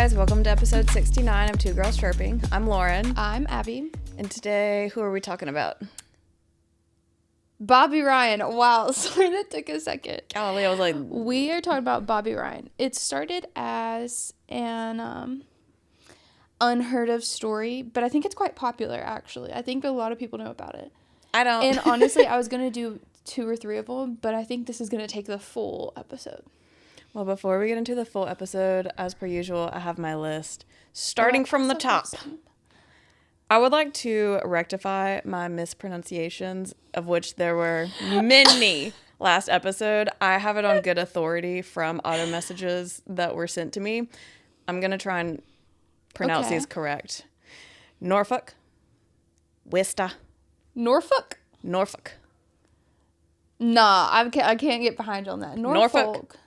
guys, welcome to episode 69 of Two Girls Chirping. I'm Lauren. I'm Abby. And today, who are we talking about? Bobby Ryan. Wow, sorry that took a second. Golly, I was like... We are talking about Bobby Ryan. It started as an unheard of story, but I think it's quite popular, actually. I think a lot of people know about it. I don't. And honestly, I was going to do 2 or 3 of them, but I think this is going to take the full episode. Well, before we get into the full episode, as per usual, I have my list. Starting from the top. Awesome. I would like to rectify my mispronunciations, of which there were many last episode. I have it on good authority from auto messages that were sent to me. I'm going to try and pronounce these correct. Norfolk. Worcester. Norfolk? Norfolk. Nah, I can't get behind you on that. Norfolk.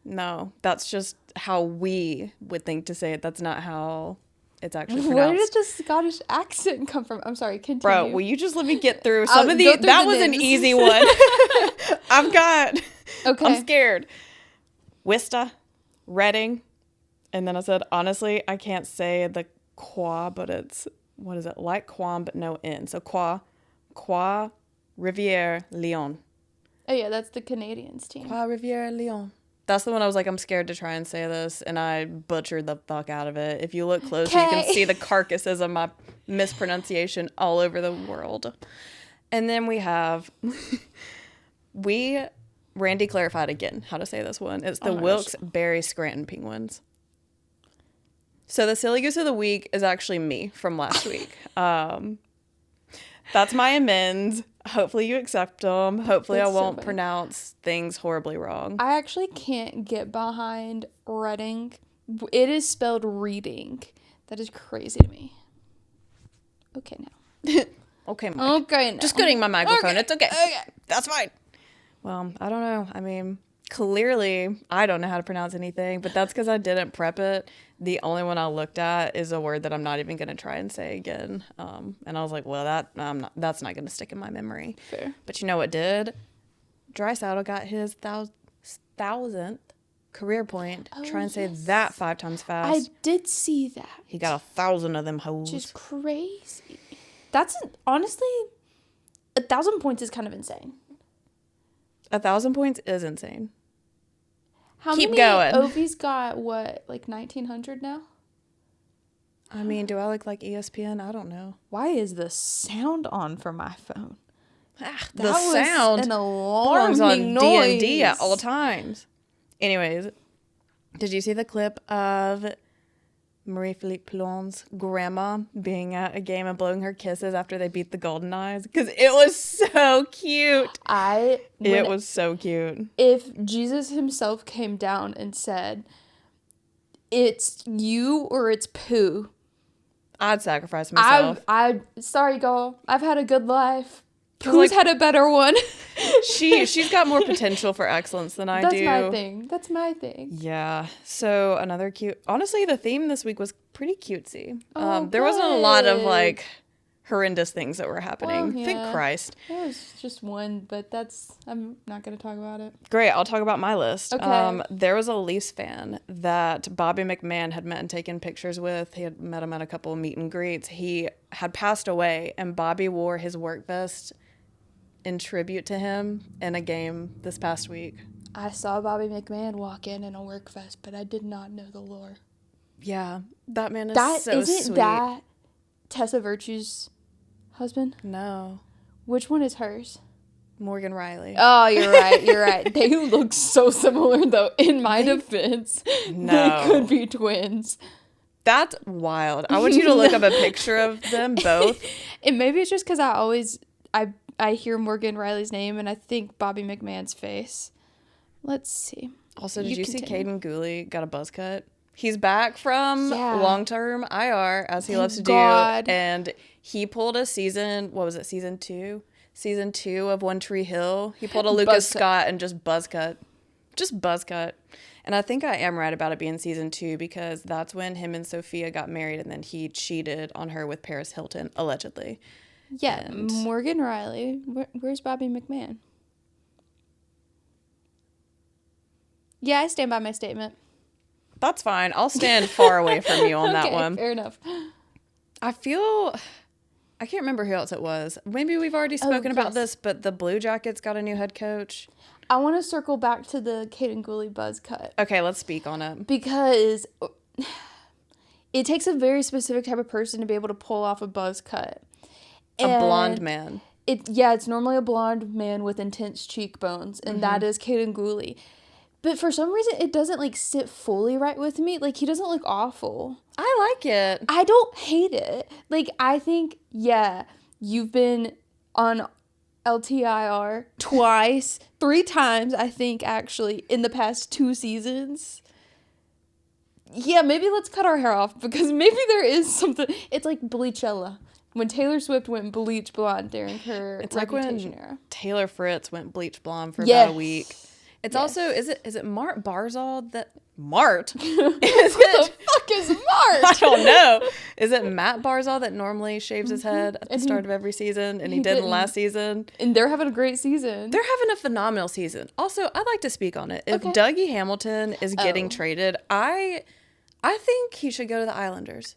No, that's just how we would think to say it. That's not how it's actually pronounced. Where did the Scottish accent come from? I'm sorry, continue. Bro, will you just let me get through some of these? That was an easy one. I've got... Okay. I'm scared. Worcester, Reading, and then I said, honestly, I can't say the qua, but it's, what is it? Like quam, but no N. So qua, Rivière, Lyon. Oh, yeah, that's the Canadians team. Qua, Rivière, Lyon. That's the one I was like, I'm scared to try and say this, and I butchered the fuck out of it. If you look closer, you can see the carcasses of my mispronunciation all over the world. And then we have, Randy clarified again how to say this one. It's the Wilkes-Barre Scranton Penguins. So the silly goose of the week is actually me from last week. That's my amends. Hopefully you accept them. Hopefully I won't pronounce things horribly wrong. I actually can't get behind Reading. It is spelled reading. That is crazy to me. Okay, now. Okay, Mike. Okay, now. Just getting my microphone. Okay. It's okay. Okay. That's fine. Well, I don't know. I mean, clearly I don't know how to pronounce anything, but that's because I didn't prep it. The only one I looked at is a word that I'm not even going to try and say again. And I was like, well, that's not going to stick in my memory. Fair. But you know what did? Draisaitl got his 1,000th career point. Try and say that 5 times fast. I did see that. He got 1,000 of them hoes. Which is crazy. That's, honestly, 1,000 points is kind of insane. 1,000 points is insane. How Keep many going. Ovi's got, what, like 1,900 now? I mean, do I look like ESPN? I don't know. Why is the sound on for my phone? The sound an belongs alarming on noise. D&D at all times. Anyways, did you see the clip of Marie-Philippe Poulon's grandma being at a game and blowing her kisses after they beat the Golden Eyes? Because it was so cute. It was so cute. If Jesus himself came down and said, it's you or it's poo, I'd sacrifice myself. Sorry, girl. I've had a good life. Who's had a better one? She's got more potential for excellence than I do. That's my thing. Yeah. So another cute. Honestly, the theme this week was pretty cutesy. Oh, there wasn't a lot of like horrendous things that were happening. Well, yeah. Thank Christ. There was just one, but I'm not going to talk about it. Great. I'll talk about my list. Okay. There was a Leafs fan that Bobby McMahon had met and taken pictures with. He had met him at a couple of meet and greets. He had passed away, and Bobby wore his work vest in tribute to him in a game this past week. I saw Bobby McMahon walk in a work vest, but I did not know the lore. Yeah, that man is so sweet. Isn't that Tessa Virtue's husband? No. Which one is hers? Morgan Riley. Oh, you're right. They look so similar, though. In my defense, no. They could be twins. That's wild. I want you to look up a picture of them both. And maybe it's just because I hear Morgan Riley's name and I think Bobby McMahon's face. Let's see. Also, did you see Caden Gooley got a buzz cut? He's back from long-term IR, as he loves to do. And he pulled a season 2? Season 2 of One Tree Hill. He pulled a Lucas Scott and just buzz cut. And I think I am right about it being season 2 because that's when him and Sophia got married and then he cheated on her with Paris Hilton, allegedly. Yeah, and Morgan Riley. Where's Bobby McMahon? Yeah, I stand by my statement. That's fine. I'll stand far away from you on that one. Fair enough. I can't remember who else it was. Maybe we've already spoken about this, but the Blue Jackets got a new head coach. I want to circle back to the Caden Gooley buzz cut. Okay, let's speak on it. Because it takes a very specific type of person to be able to pull off a buzz cut. And a blonde man. It's normally a blonde man with intense cheekbones, and that is Caden Gooley. But for some reason, it doesn't, like, sit fully right with me. Like, he doesn't look awful. I like it. I don't hate it. Like, I think, yeah, you've been on LTIR twice, 3 times, I think, actually, in the past 2 seasons. Yeah, maybe let's cut our hair off, because maybe there is something. It's like Bleachella. When Taylor Swift went bleach blonde during her Reputation era. Taylor Fritz went bleach blonde for about a week. It's also, is it Mart Barzal that... Mart? Who the fuck is Mart? I don't know. Is it Matt Barzal that normally shaves his head at the start of every season, and he didn't last season? And they're having a great season. They're having a phenomenal season. Also, I'd like to speak on it. If Dougie Hamilton is getting traded, I think he should go to the Islanders.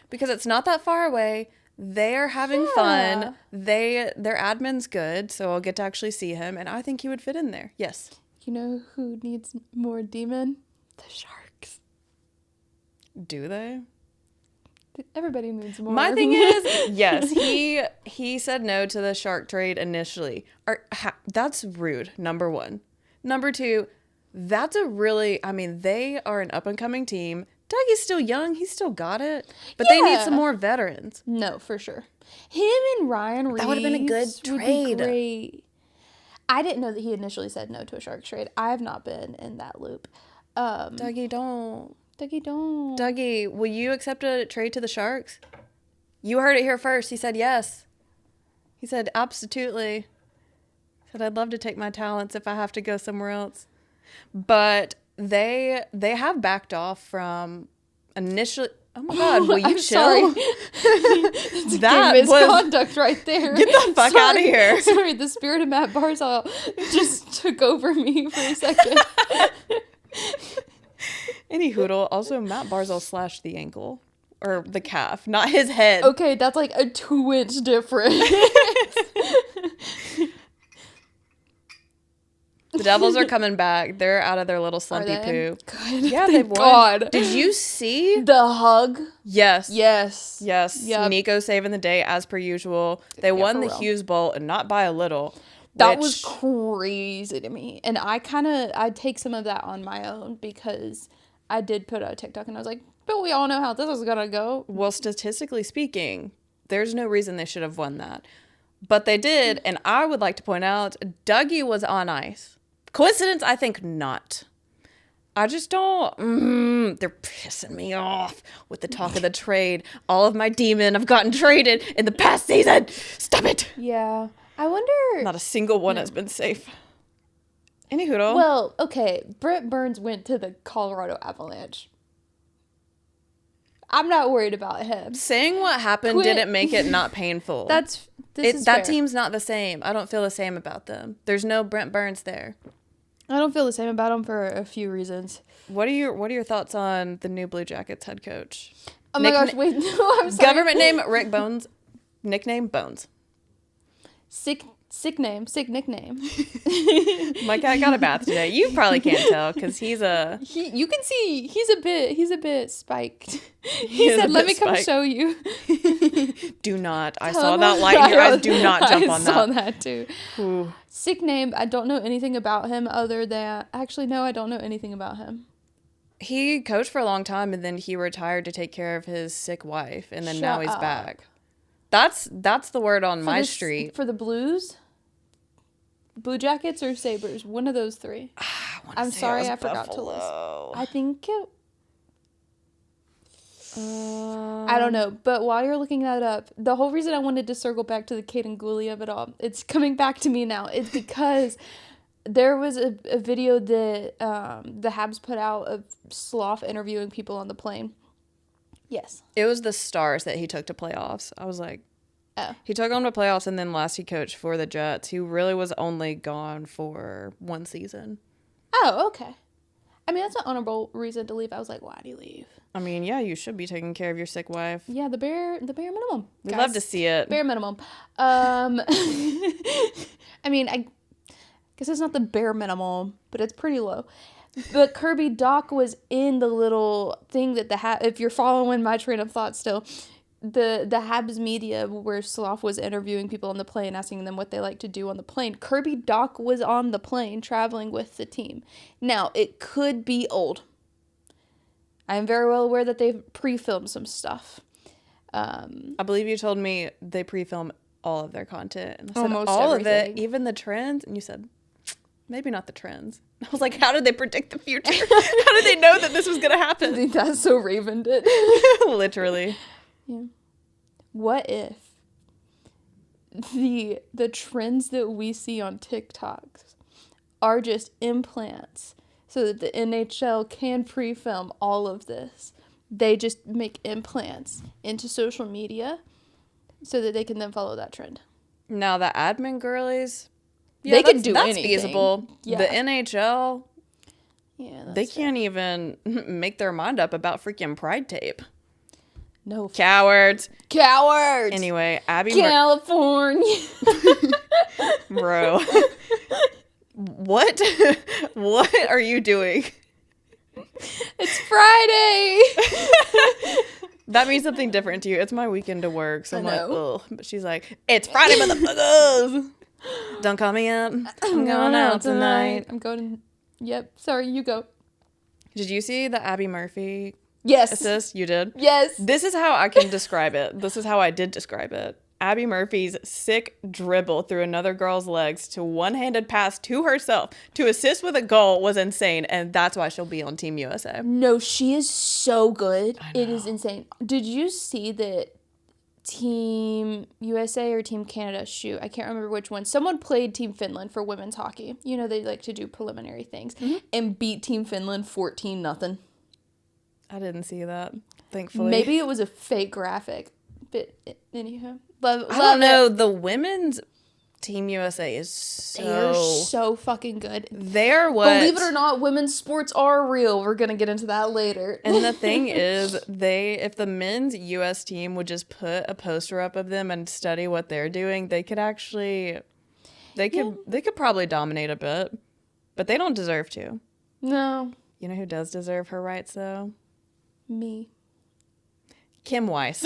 Because it's not that far away. They are having fun. Their admin's good, so I'll get to actually see him, and I think he would fit in there. Yes. You know who needs more demon? The Sharks. Do they? Everybody needs more. My thing is, yes, he said no to the Shark trade initially. That's rude, number 1. Number 2, that's they are an up-and-coming team. Dougie's still young. He's still got it. But they need some more veterans. No, for sure. Him and Ryan Reeves. That would have been a good trade. Great. I didn't know that he initially said no to a Sharks trade. I have not been in that loop. Dougie, don't. Dougie, don't. Dougie, will you accept a trade to the Sharks? You heard it here first. He said yes. He said absolutely. He said, I'd love to take my talents if I have to go somewhere else. But they have backed off from initially. Oh my God, will you chill? Sorry. That misconduct right there. Get the fuck out of here. Sorry, the spirit of Matt Barzal just took over me for a second. Any hoodle. Also, Matt Barzal slashed the ankle. Or the calf, not his head. Okay, that's like a 2-inch difference. The Devils are coming back. They're out of their little slumpy poo. Good. Yeah, they've won. God. Did you see the hug? Yes. Yes. Yep. Nico saving the day as per usual. They won the Hughes Bowl, and not by a little. That was crazy to me. And I take some of that on my own, because I did put out a TikTok and I was like, but we all know how this is going to go. Well, statistically speaking, there's no reason they should have won that. But they did, and I would like to point out, Dougie was on ice. Coincidence? I think not. I just don't. They're pissing me off with the talk of the trade. All of my demon have gotten traded in the past season. Stop it. Yeah. I wonder. Not a single one has been safe. Any hoodle. Well, okay. Brent Burns went to the Colorado Avalanche. I'm not worried about him. Saying what happened didn't make it not painful. That team's not the same. I don't feel the same about them. There's no Brent Burns there. I don't feel the same about him for a few reasons. What are your thoughts on the new Blue Jackets head coach? Oh my gosh, wait, no, I'm sorry. Government name Rick Bones, nickname Bones. Sick nickname. My cat got a bath today. You probably can't tell because you can see he's a bit spiked. He said, "Let me come show you." Do not. I saw that light in your eyes. Do not jump on that. I saw that too. Ooh. Sick name. I don't know anything about him other than actually no, I don't know anything about him. He coached for a long time and then he retired to take care of his sick wife, and then now he's back. That's the word on my street. For the Blues? Blue Jackets or Sabres? One of those 3. I'm sorry, I forgot to list. I think it... I don't know. But while you're looking that up, the whole reason I wanted to circle back to the Caden Gooley of it all, it's coming back to me now. It's because there was a video that the Habs put out of Sloth interviewing people on the plane. Yes. It was the Stars that he took to playoffs. I was like, oh. He took them to playoffs, and then last he coached for the Jets. He really was only gone for 1 season. Oh, okay. I mean, that's an honorable reason to leave. I was like, why do you leave? I mean, yeah, you should be taking care of your sick wife. Yeah, the bare minimum. We'd love to see it. Bare minimum. I mean, I guess it's not the bare minimum, but it's pretty low. But Kirby Doc was in the little thing that if you're following my train of thought still, the Habs media where Sloth was interviewing people on the plane, asking them what they like to do on the plane. Kirby Doc was on the plane traveling with the team. Now, it could be old. I am very well aware that they've pre-filmed some stuff. I believe you told me they pre-film all of their content. And I said almost all everything. of it, even the trends. And you said, maybe not the trends. I was like, how did they predict the future? How did they know that this was going to happen? I think that's so Raven did. Literally. Yeah. What if the trends that we see on TikToks are just implants so that the NHL can pre-film all of this? They just make implants into social media so that they can then follow that trend. Now, the admin girlies, they could do that's anything. Feasible. Yeah. The NHL, they fair. can't even make their mind up about freaking Pride tape. No. Cowards. Anyway, Abby California. Bro. What are you doing? It's Friday. That means something different to you. It's my weekend to work, so I'm like, ugh. But she's like, it's Friday, motherfuckers. Don't call me up. I'm going out tonight. I'm going. Yep. Sorry, you go. Did you see the Abby Murphy Yes. assist? You did? Yes. This is how I can describe it. This is how I did describe it. Abby Murphy's sick dribble through another girl's legs to one-handed pass to herself to assist with a goal was insane, and that's why she'll be on Team USA. No, she is so good. It is insane. Did you see that Team USA or Team Canada? Shoot, I can't remember which one. Someone played Team Finland for women's hockey. You know, they like to do preliminary things. And beat Team Finland 14-0. I didn't see that, thankfully. Maybe it was a fake graphic. But anyhow. I don't know. The women's Team USA is they're so fucking good. They're what? Believe it or not, women's sports are real. We're going to get into that later. And the thing is, if the men's US team would just put a poster up of them and study what they're doing, they could probably dominate a bit. But they don't deserve to. No. You know who does deserve her rights, though? Me. Kim Weiss.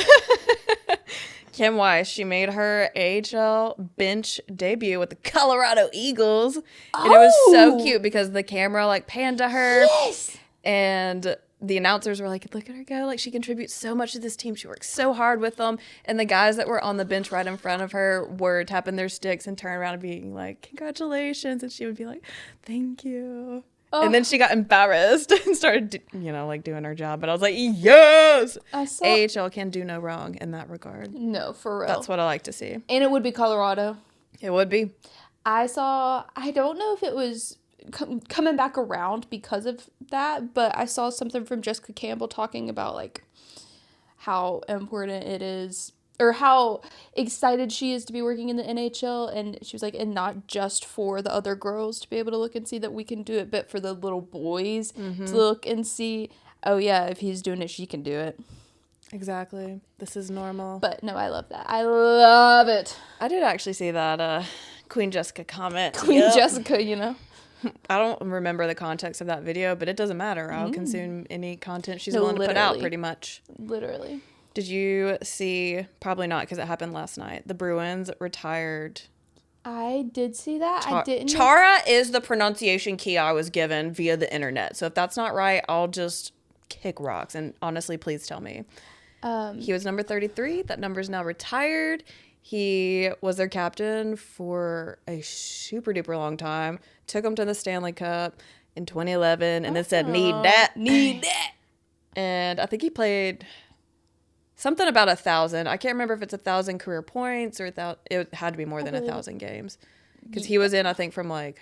Kim Weiss, she made her AHL bench debut with the Colorado Eagles. And it was so cute because the camera like panned to her. Yes. And the announcers were like, look at her go. Like, she contributes so much to this team. She works so hard with them. And the guys that were on the bench right in front of her were tapping their sticks and turning around and being like, congratulations. And she would be like, thank you. And then she got embarrassed and started, like doing her job. But I was like, yes! AHL can do no wrong in that regard. No, for real. That's what I like to see. And it would be Colorado. It would be. I don't know if it was coming back around because of that, but I saw something from Jessica Campbell talking about, like, how important it is, or how excited she is to be working in the NHL, and she was like, and not just for the other girls to be able to look and see that we can do it, but for the little boys to look and see, oh yeah, if he's doing it, she can do it. Exactly. This is normal. But no, I love that. I love it. I did actually see that Queen Jessica comment. Jessica, I don't remember the context of that video, but it doesn't matter. I'll consume any content she's willing to put out, pretty much. Literally. Did you see, probably not because it happened last night, the Bruins retired? I did see that. I didn't. Chara is the pronunciation key I was given via the internet. So if that's not right, I'll just kick rocks. And honestly, please tell me. He was number 33. That number is now retired. He was their captain for a super duper long time. Took them to the Stanley Cup in 2011 and then said, need that. And I think he played something about 1,000. I can't remember if it's 1,000 career points or it had to be more than 1,000 games. Because he was in, I think, from like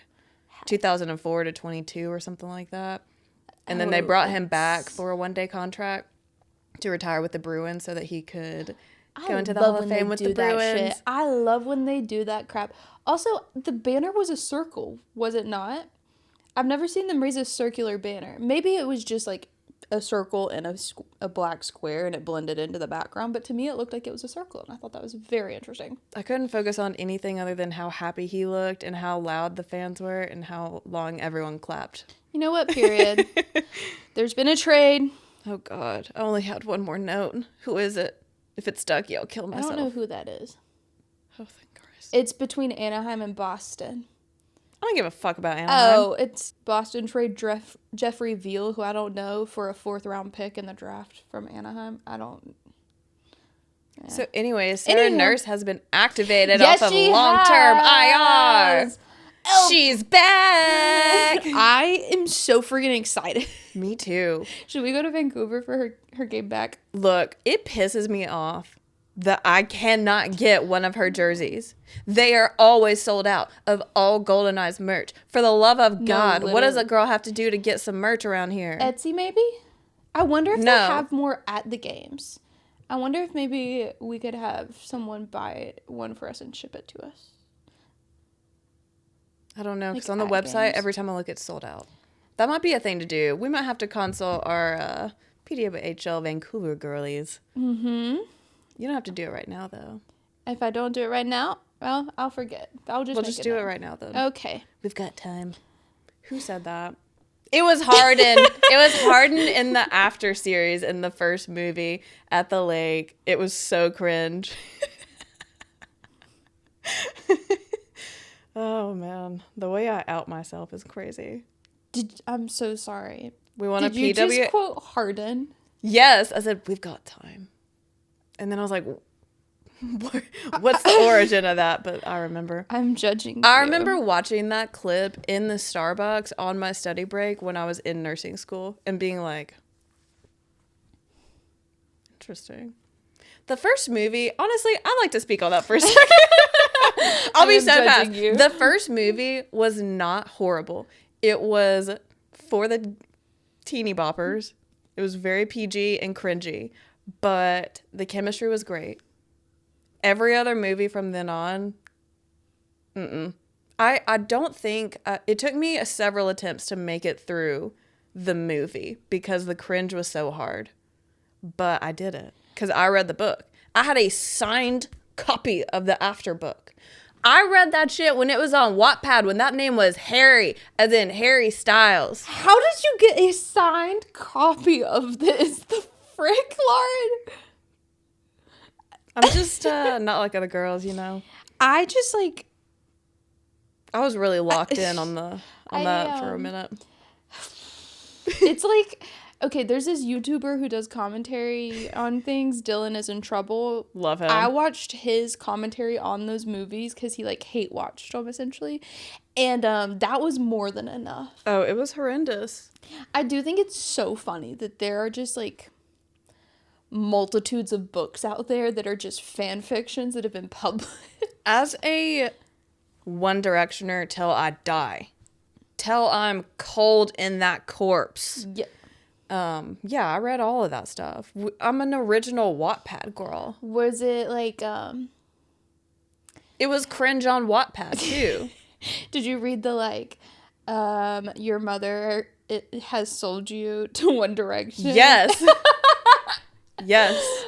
2004 to 22 or something like that. And then they brought him back for a one-day contract to retire with the Bruins so that he could go into the Hall of Fame with the Bruins. Shit. I love when they do that crap. Also, the banner was a circle, was it not? I've never seen them raise a circular banner. Maybe it was just like a circle and a black square and it blended into the background, but to me it looked like it was a circle, and I thought that was very interesting. I couldn't focus on anything other than how happy he looked and how loud the fans were and how long everyone clapped. You know what, period. There's been a trade. Oh God, I only had one more note. Who is it? If it's Ducky, I'll kill myself. I don't know who that is. Oh, thank Christ. It's between Anaheim and Boston. I don't give a fuck about Anaheim. Oh, it's Boston trade Jeffrey Veal, who I don't know, for a 4th round pick in the draft from Anaheim. I don't. Yeah. So anyways, Sarah Nurse has been activated off of long-term IR. Oh. She's back. I am so freaking excited. Me too. Should we go to Vancouver for her game back? Look, it pisses me off that I cannot get one of her jerseys. They are always sold out of all Golden Eyes merch. For the love of God, what does a girl have to do to get some merch around here? Etsy, maybe? I wonder if they have more at the games. I wonder if maybe we could have someone buy one for us and ship it to us. I don't know, because on the website, every time I look, it's sold out. That might be a thing to do. We might have to consult our PWHL Vancouver girlies. Mm-hmm. You don't have to do it right now, though. If I don't do it right now, well, I'll forget. We'll just do it right now, though. Okay. We've got time. Who said that? It was Harden. It was Harden in the after series in the first movie at the lake. It was so cringe. Oh, man. The way I out myself is crazy. I'm so sorry. We want Did you just quote Harden? Yes. I said, we've got time. And then I was like, what's the origin of that? But I remember. I'm judging I remember watching that clip in the Starbucks on my study break when I was in nursing school and being like, interesting. The first movie, honestly, I like to speak on that for a second. I'll be so fast. The first movie was not horrible. It was for the teeny boppers. It was very PG and cringy, but the chemistry was great. Every other movie from then on, I don't think, it took me several attempts to make it through the movie because the cringe was so hard. But I did it because I read the book. I had a signed copy of the after book. I read that shit when it was on Wattpad when that name was Harry, as in Harry Styles. How did you get a signed copy of this? The frick, Lauren? I'm just not like other girls, you know. I just like. I was really locked in on that for a minute. It's like, okay, there's this YouTuber who does commentary on things. Dylan is in Trouble. Love him. I watched his commentary on those movies because he like hate watched them essentially, and that was more than enough. Oh, it was horrendous. I do think it's so funny that there are just like multitudes of books out there that are just fan fictions that have been published. As a One Directioner till I die, till I'm cold in that corpse. Yeah. Yeah, I read all of that stuff. I'm an original Wattpad girl. Was it like It was cringe on Wattpad too. Did you read the like your mother has sold you to One Direction? Yes. Yes.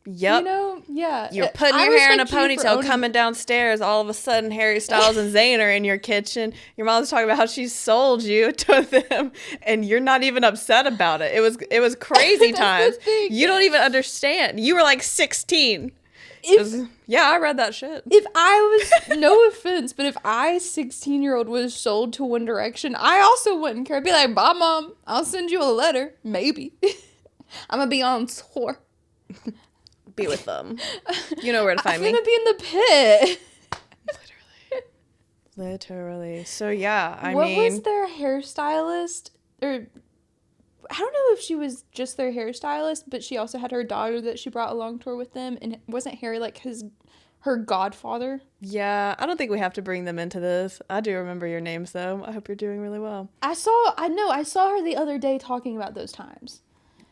You know, yeah. You're putting your hair in a ponytail, coming downstairs. All of a sudden, Harry Styles and Zayn are in your kitchen. Your mom's talking about how she sold you to them, and you're not even upset about it. It was crazy times. You don't even understand. You were like 16. Yeah, I read that shit. If I was, no offense, but if I, 16-year-old, was sold to One Direction, I also wouldn't care. I'd be like, bye, Mom. I'll send you a letter. Maybe. I'm going to be on tour. Be with them. You know where to find me. I'm going to be in the pit. Literally. So, yeah, what was their hairstylist? Or I don't know if she was just their hairstylist, but she also had her daughter that she brought along tour with them. And wasn't Harry like her godfather? Yeah, I don't think we have to bring them into this. I do remember your names, though. I hope you're doing really well. I saw her the other day talking about those times.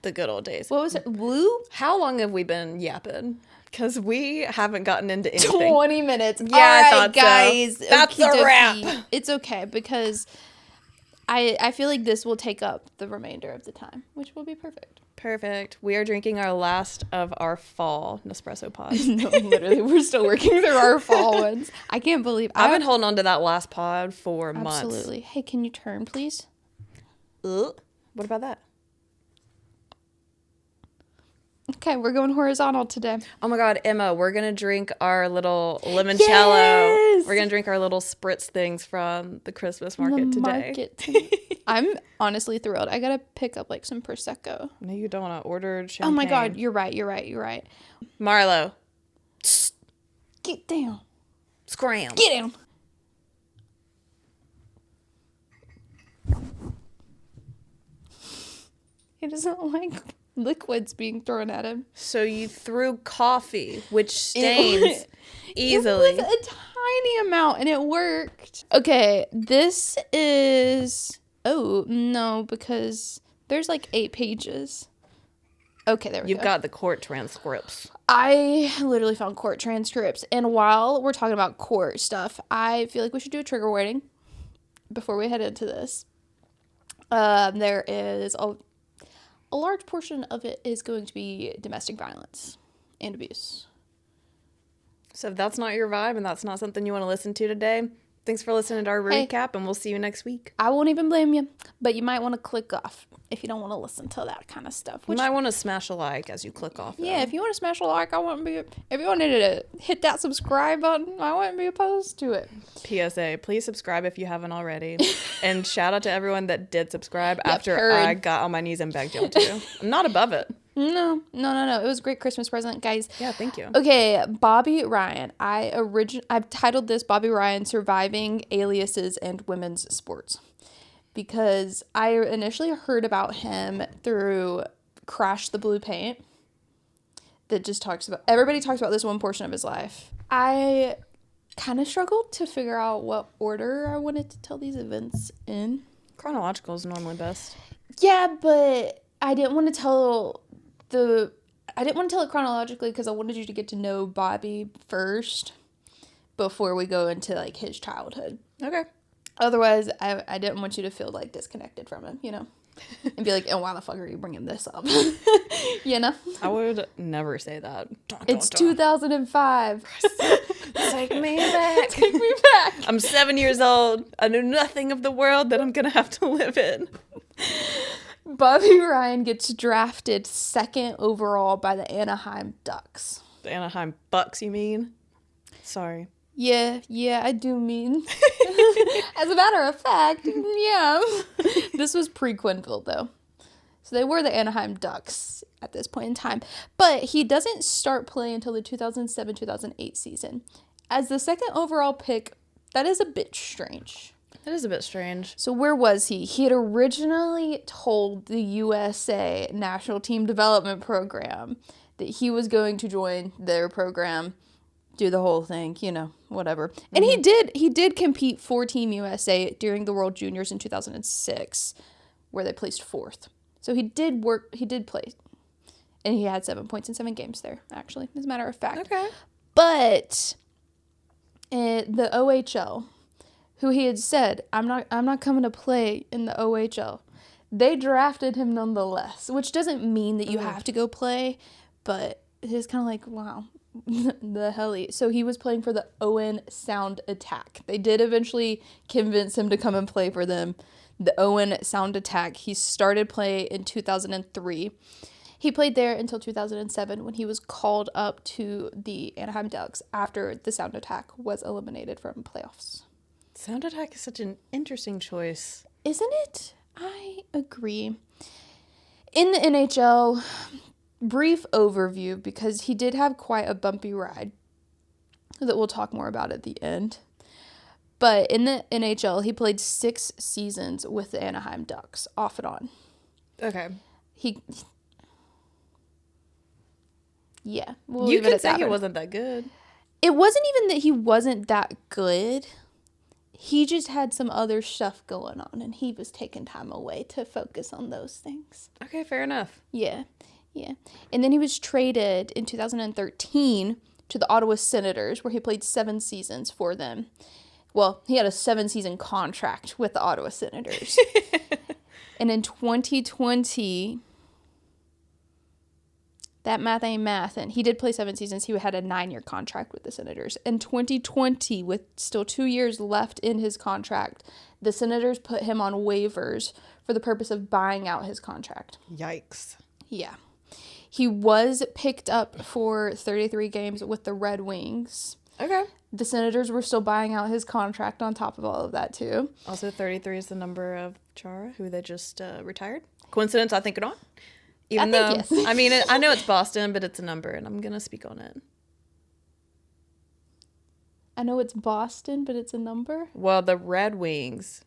The good old days. What was it? Woo? How long have we been yapping? Because we haven't gotten into anything. 20 minutes. Yeah, all right, I thought guys. so. That's a wrap. It's okay because I feel like this will take up the remainder of the time, which will be perfect. Perfect. We are drinking our last of our fall Nespresso pods. No, literally, we're still working through our fall ones. I can't believe I've been holding on to that last pod for months. Absolutely. Hey, can you turn, please? What about that? Okay, we're going horizontal today. Oh my God, Emma, we're going to drink our little limoncello. Yes! We're going to drink our little spritz things from the Christmas market today. I'm honestly thrilled. I got to pick up like some Prosecco. No, you don't want to order champagne. Oh my God, you're right. Marlo. Get down. Scram. Get down. He doesn't like liquids being thrown at him. So you threw coffee, which stains easily. It was a tiny amount and it worked. Okay, this is... Oh, no, because there's like 8 pages. Okay, there we go. You've got the court transcripts. I literally found court transcripts. And while we're talking about court stuff, I feel like we should do a trigger warning before we head into this. There is a large portion of it is going to be domestic violence and abuse. So if that's not your vibe and that's not something you want to listen to today, thanks for listening to our recap, and we'll see you next week. I won't even blame you, but you might want to click off if you don't want to listen to that kind of stuff. You might want to smash a like as you click off. Yeah, if you want to smash a like, if you wanted to hit that subscribe button, I wouldn't be opposed to it. PSA, please subscribe if you haven't already. And shout out to everyone that did subscribe after I got on my knees and begged y'all to. I'm not above it. No. It was a great Christmas present, guys. Yeah, thank you. Okay, Bobby Ryan. I've titled this Bobby Ryan Surviving Aliases and Women's Sports because I initially heard about him through Crash the Blue Paint that just everybody talks about this one portion of his life. I kind of struggled to figure out what order I wanted to tell these events in. Chronological is normally best. Yeah, but I didn't want to tell it chronologically because I wanted you to get to know Bobby first before we go into like his childhood. Okay. Otherwise, I didn't want you to feel like disconnected from him, you know, and be like, "Oh, why the fuck are you bringing this up?" You know. I would never say that. It's 2005. Take me back. Take me back. I'm 7 years old. I know nothing of the world that I'm gonna have to live in. Bobby Ryan gets drafted 2nd overall by the Anaheim Ducks. The Anaheim Bucks, you mean? Sorry. Yeah, I do mean. As a matter of fact, yeah. This was pre-Quinville, though. So they were the Anaheim Ducks at this point in time. But he doesn't start playing until the 2007-2008 season. As the 2nd overall pick, that is a bit strange. That is a bit strange. So where was he? He had originally told the USA National Team Development Program that he was going to join their program, do the whole thing, you know, whatever. Mm-hmm. And he did compete for Team USA during the World Juniors in 2006, where they placed 4th. So he did play. And he had 7 points in 7 games there, actually, as a matter of fact. Okay. But the OHL, who he had said, I'm not coming to play in the OHL. They drafted him nonetheless, which doesn't mean that you have to go play, but it is kind of like, wow, the hell. So he was playing for the Owen Sound Attack. They did eventually convince him to come and play for them. The Owen Sound Attack. He started play in 2003. He played there until 2007 when he was called up to the Anaheim Ducks after the Sound Attack was eliminated from playoffs. Sound Attack is such an interesting choice. Isn't it? I agree. In the NHL, brief overview, because he did have quite a bumpy ride that we'll talk more about at the end. But in the NHL, he played 6 seasons with the Anaheim Ducks, off and on. Okay. Yeah. You could say he wasn't that good. It wasn't even that he wasn't that good. he just had some other stuff going on, and he was taking time away to focus on those things. Okay, fair enough. Yeah. And then he was traded in 2013 to the Ottawa Senators, where he played 7 seasons for them. Well, he had a 7-season contract with the Ottawa Senators. And in 2020, that math ain't math, and he did play 7 seasons. He had a 9-year contract with the Senators. In 2020, with still 2 years left in his contract, the Senators put him on waivers for the purpose of buying out his contract. Yikes. Yeah. He was picked up for 33 games with the Red Wings. Okay. The Senators were still buying out his contract on top of all of that, too. Also, 33 is the number of Chara, who they just retired. Coincidence? I think not. Even though, yes. I mean, I know it's Boston, but it's a number, and I'm going to speak on it. I know it's Boston, but it's a number? Well, the Red Wings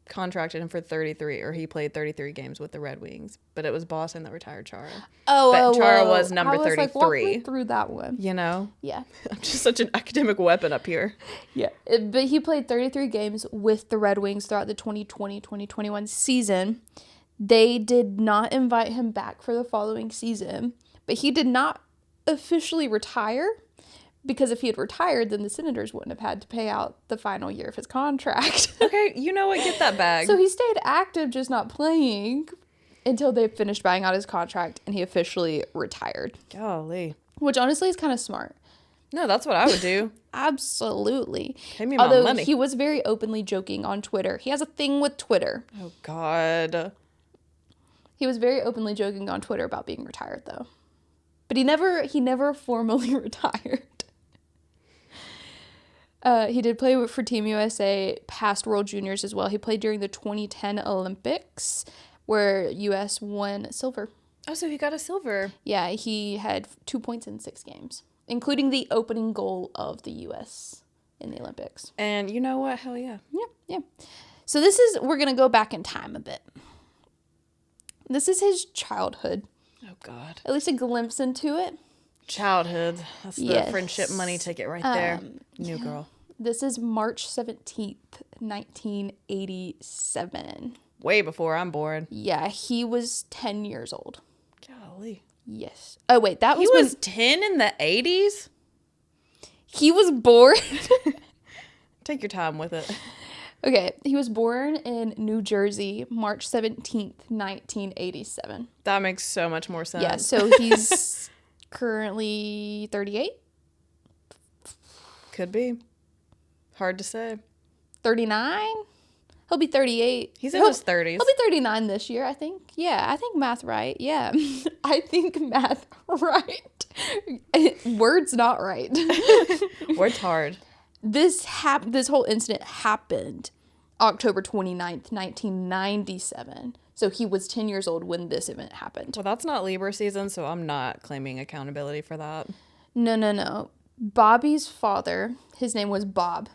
contracted him for 33, or he played 33 games with the Red Wings, but it was Boston that retired Chara. But Chara was number 33. Like, walk me through that one. You know? Yeah. I'm just such an academic weapon up here. Yeah. But he played 33 games with the Red Wings throughout the 2020-2021 season. They did not invite him back for the following season, but he did not officially retire, because if he had retired, then the Senators wouldn't have had to pay out the final year of his contract. Okay, you know what? Get that bag. So he stayed active, just not playing, until they finished buying out his contract, and he officially retired. Golly. Which honestly is kind of smart. No, that's what I would do. Absolutely. Pay me my money. Although he was very openly joking on Twitter. He has a thing with Twitter. Oh, God. He was very openly joking on Twitter about being retired, though. But he never formally retired. He did play for Team USA, past World Juniors as well. He played during the 2010 Olympics, where U.S. won silver. Oh, so he got a silver. Yeah, he had 2 points in 6 games, including the opening goal of the U.S. in the Olympics. And you know what? Hell yeah. Yeah. So we're going to go back in time a bit. This is his childhood. Oh, God. At least a glimpse into it. Childhood. That's the Yes. friendship money ticket right there. New girl. This is March 17th, 1987. Way before I'm born. Yeah, he was 10 years old. Golly. Yes. Oh, wait, that was He was 10 in the 80s? He was born... Take your time with it. Okay, he was born in New Jersey, March 17th, 1987. That makes so much more sense. Yeah, so he's currently 38? Could be. Hard to say. 39? He'll be 38. He's in his 30s. He'll be 39 this year, I think. Yeah, I think math right. Yeah. I think math right. Words not right. Words hard. This whole incident happened October 29th, 1997. So he was 10 years old when this event happened. Well, that's not Libra season, so I'm not claiming accountability for that. No. Bobby's father, his name was Bob.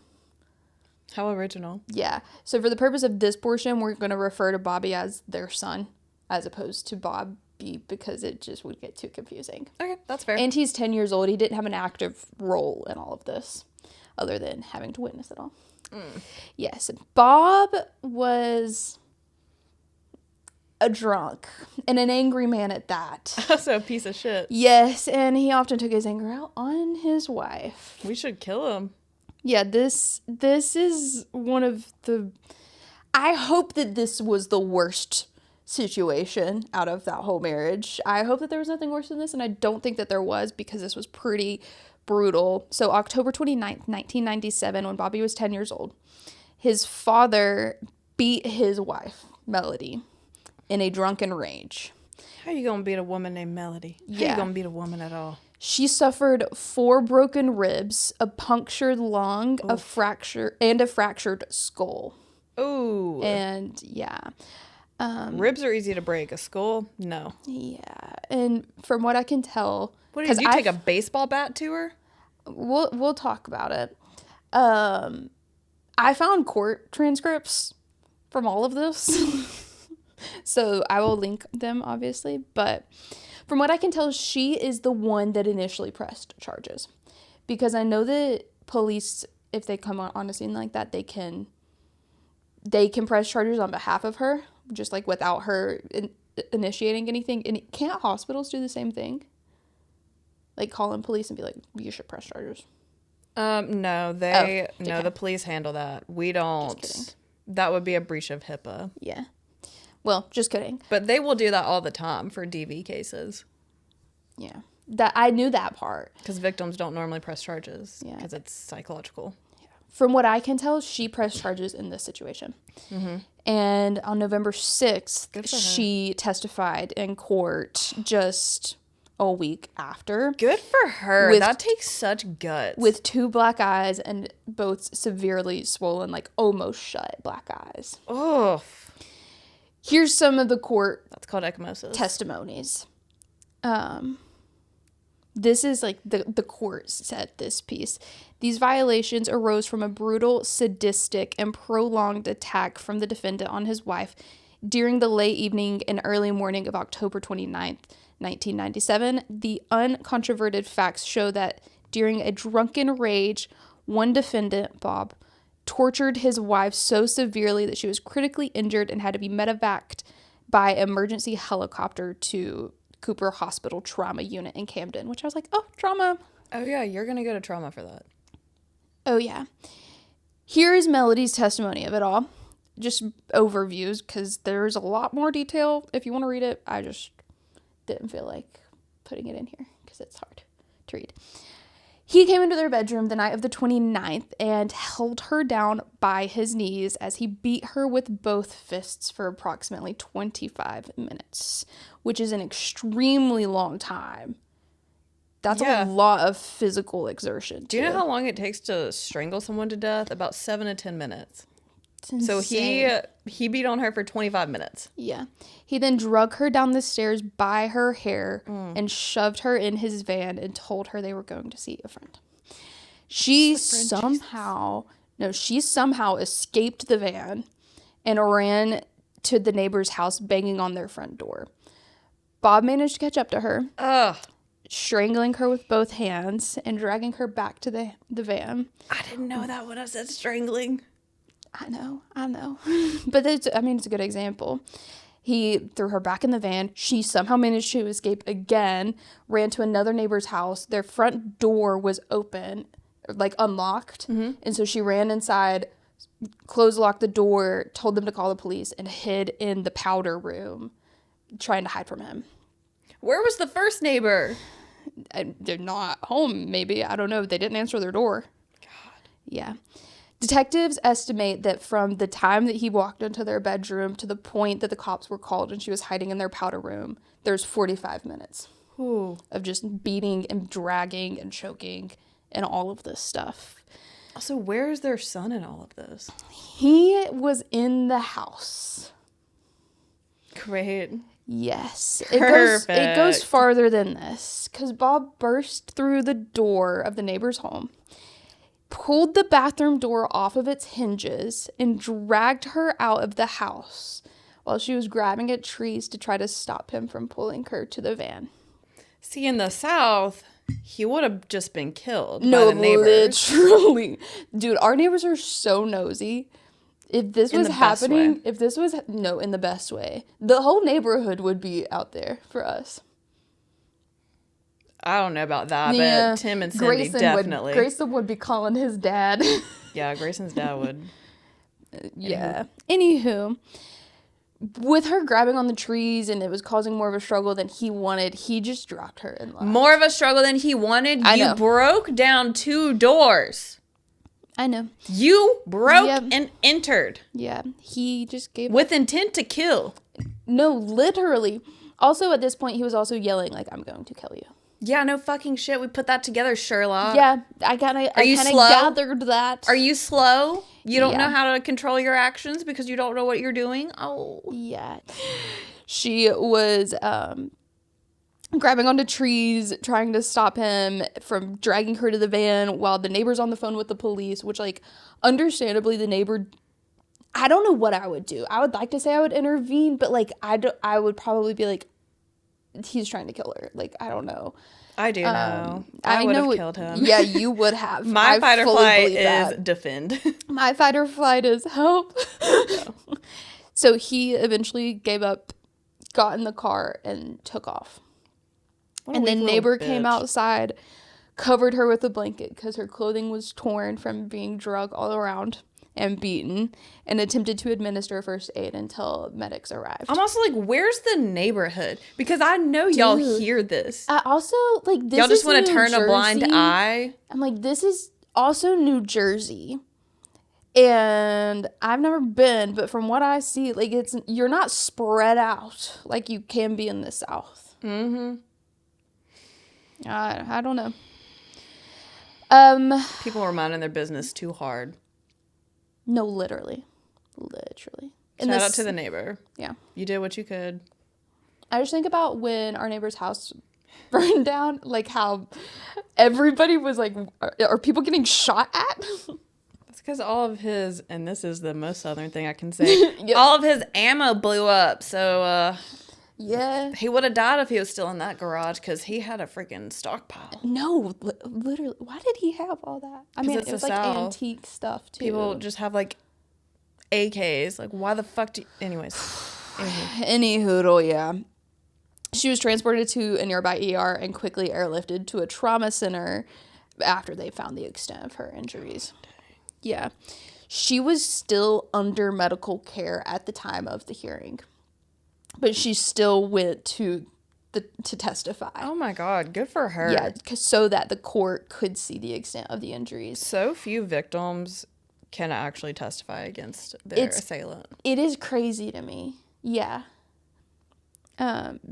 How original. Yeah. So for the purpose of this portion, we're going to refer to Bobby as their son, as opposed to Bobby, because it just would get too confusing. Okay, that's fair. And he's 10 years old. He didn't have an active role in all of this, other than having to witness it all. Yes. Bob was a drunk, and an angry man at that. Also a piece of shit. Yes, and he often took his anger out on his wife. We should kill him. Yeah, this is one of the... I hope that this was the worst situation out of that whole marriage. I hope that there was nothing worse than this, and I don't think that there was, because this was pretty brutal. So October 29th, 1997, when Bobby was 10 years old, his father beat his wife, Melody, in a drunken rage. How are you going to beat a woman named Melody? How are you going to beat a woman at all? She suffered 4 broken ribs, a punctured lung, a fractured skull. Ooh. And yeah. Ribs are easy to break. A skull? No. Yeah. And from what I can tell... What did you take a baseball bat to her? We'll talk about it. I found court transcripts from all of this. So I will link them, obviously. But from what I can tell, she is the one that initially pressed charges. Because I know that police if they come on a scene like that, they can press charges on behalf of her, just like without her initiating anything. And can't hospitals do the same thing? Like call in police and be like, you should press charges. No, the police handle that. We don't. Just kidding. That would be a breach of HIPAA. Yeah. Well, just kidding. But they will do that all the time for DV cases. Yeah. That I knew that part. Because victims don't normally press charges. Yeah. Because it's psychological. Yeah. From what I can tell, she pressed charges in this situation. Mm-hmm. And on November 6th, she testified in court just a week after. Good for her. That takes such guts. With 2 black eyes and both severely swollen, like almost shut black eyes. Oh. Here's some of the court. That's called ecchymosis. Testimonies. This is like the court said this piece. These violations arose from a brutal, sadistic, and prolonged attack from the defendant on his wife during the late evening and early morning of October 29th, 1997. The uncontroverted facts show that during a drunken rage, one defendant, Bob, tortured his wife so severely that she was critically injured and had to be medevaced by emergency helicopter to Cooper Hospital Trauma Unit in Camden, which I was like, oh, trauma. Oh, yeah, you're going to go to trauma for that. Oh, yeah. Here is Melody's testimony of it all. Just overviews, because there's a lot more detail. If you want to read it, I just didn't feel like putting it in here because it's hard to read. He came into their bedroom the night of the 29th and held her down by his knees as he beat her with both fists for approximately 25 minutes, which is an extremely long time. That's a lot of physical exertion. Do you know how long it takes to strangle someone to death? About 7 to 10 minutes. So he beat on her for 25 minutes. Yeah. He then drug her down the stairs by her hair and shoved her in his van and told her they were going to see a friend. She somehow escaped the van and ran to the neighbor's house banging on their front door. Bob managed to catch up to her, strangling her with both hands and dragging her back to the van. I didn't know that when I said strangling. I know. But it's a good example. He threw her back in the van. She somehow managed to escape again, ran to another neighbor's house. Their front door was open, like unlocked. Mm-hmm. And so she ran inside, locked the door, told them to call the police, and hid in the powder room, trying to hide from him. Where was the first neighbor? They're not home, maybe. I don't know. They didn't answer their door. God. Yeah. Detectives estimate that from the time that he walked into their bedroom to the point that the cops were called and she was hiding in their powder room, there's 45 minutes of just beating and dragging and choking and all of this stuff. Also, where is their son in all of this? He was in the house. Great. Yes. Perfect. It goes farther than this because Bob burst through the door of the neighbor's home, pulled the bathroom door off of its hinges, and dragged her out of the house while she was grabbing at trees to try to stop him from pulling her to the van. See, in the South, he would have just been killed by the neighbors. Literally. Dude, our neighbors are so nosy. If this was happening, in the best way, the whole neighborhood would be out there for us. I don't know about that, but Tim and Cindy definitely. Grayson would be calling his dad. Yeah, Grayson's dad would. Yeah. Anywho, with her grabbing on the trees and it was causing more of a struggle than he wanted, he just dropped her and left. More of a struggle than he wanted? You broke down 2 doors. I know. You broke and entered. Yeah. He just gave with intent to kill. No, literally. Also, at this point, he was also yelling, like, I'm going to kill you. Yeah, no fucking shit. We put that together, Sherlock. Yeah, I kind of gathered that. Are you slow? You don't know how to control your actions because you don't know what you're doing? Oh. Yeah. She was grabbing onto trees, trying to stop him from dragging her to the van while the neighbor's on the phone with the police, which, like, understandably, the neighbor... I don't know what I would do. I would like to say I would intervene, but, like, I would probably be like, he's trying to kill her. Like, I don't know. I do know. I would have killed him. Yeah, you would have. My fight or flight is defend. My fight or flight is help. Yeah. So he eventually gave up, got in the car, and took off. And the neighbor came outside, covered her with a blanket because her clothing was torn from being drug all around and beaten, and attempted to administer first aid until medics arrived. I'm also like, where's the neighborhood? Because I know y'all hear this. I also, like, this y'all just want to turn Jersey. A blind eye. I'm like, this is also New Jersey. And I've never been, but from what I see, like, you're not spread out like you can be in the South. Mm-hmm. I don't know. People were minding their business too hard. No, literally. Shout out to the neighbor. Yeah. You did what you could. I just think about when our neighbor's house burned down, like how everybody was like, are people getting shot at? That's because all of his, and this is the most Southern thing I can say, yep. All of his ammo blew up. So, yeah. He would have died if he was still in that garage because he had a freaking stockpile. No, literally. Why did he have all that? I mean, it was like antique stuff too. People just have like AKs. Like, why the fuck do you... Anyways. Anyhoodle, yeah. She was transported to a nearby ER and quickly airlifted to a trauma center after they found the extent of her injuries. Yeah. She was still under medical care at the time of the hearing. But she still went to testify. Oh my God, good for her. Yeah, so that the court could see the extent of the injuries. So few victims can actually testify against their assailant. It is crazy to me. Yeah.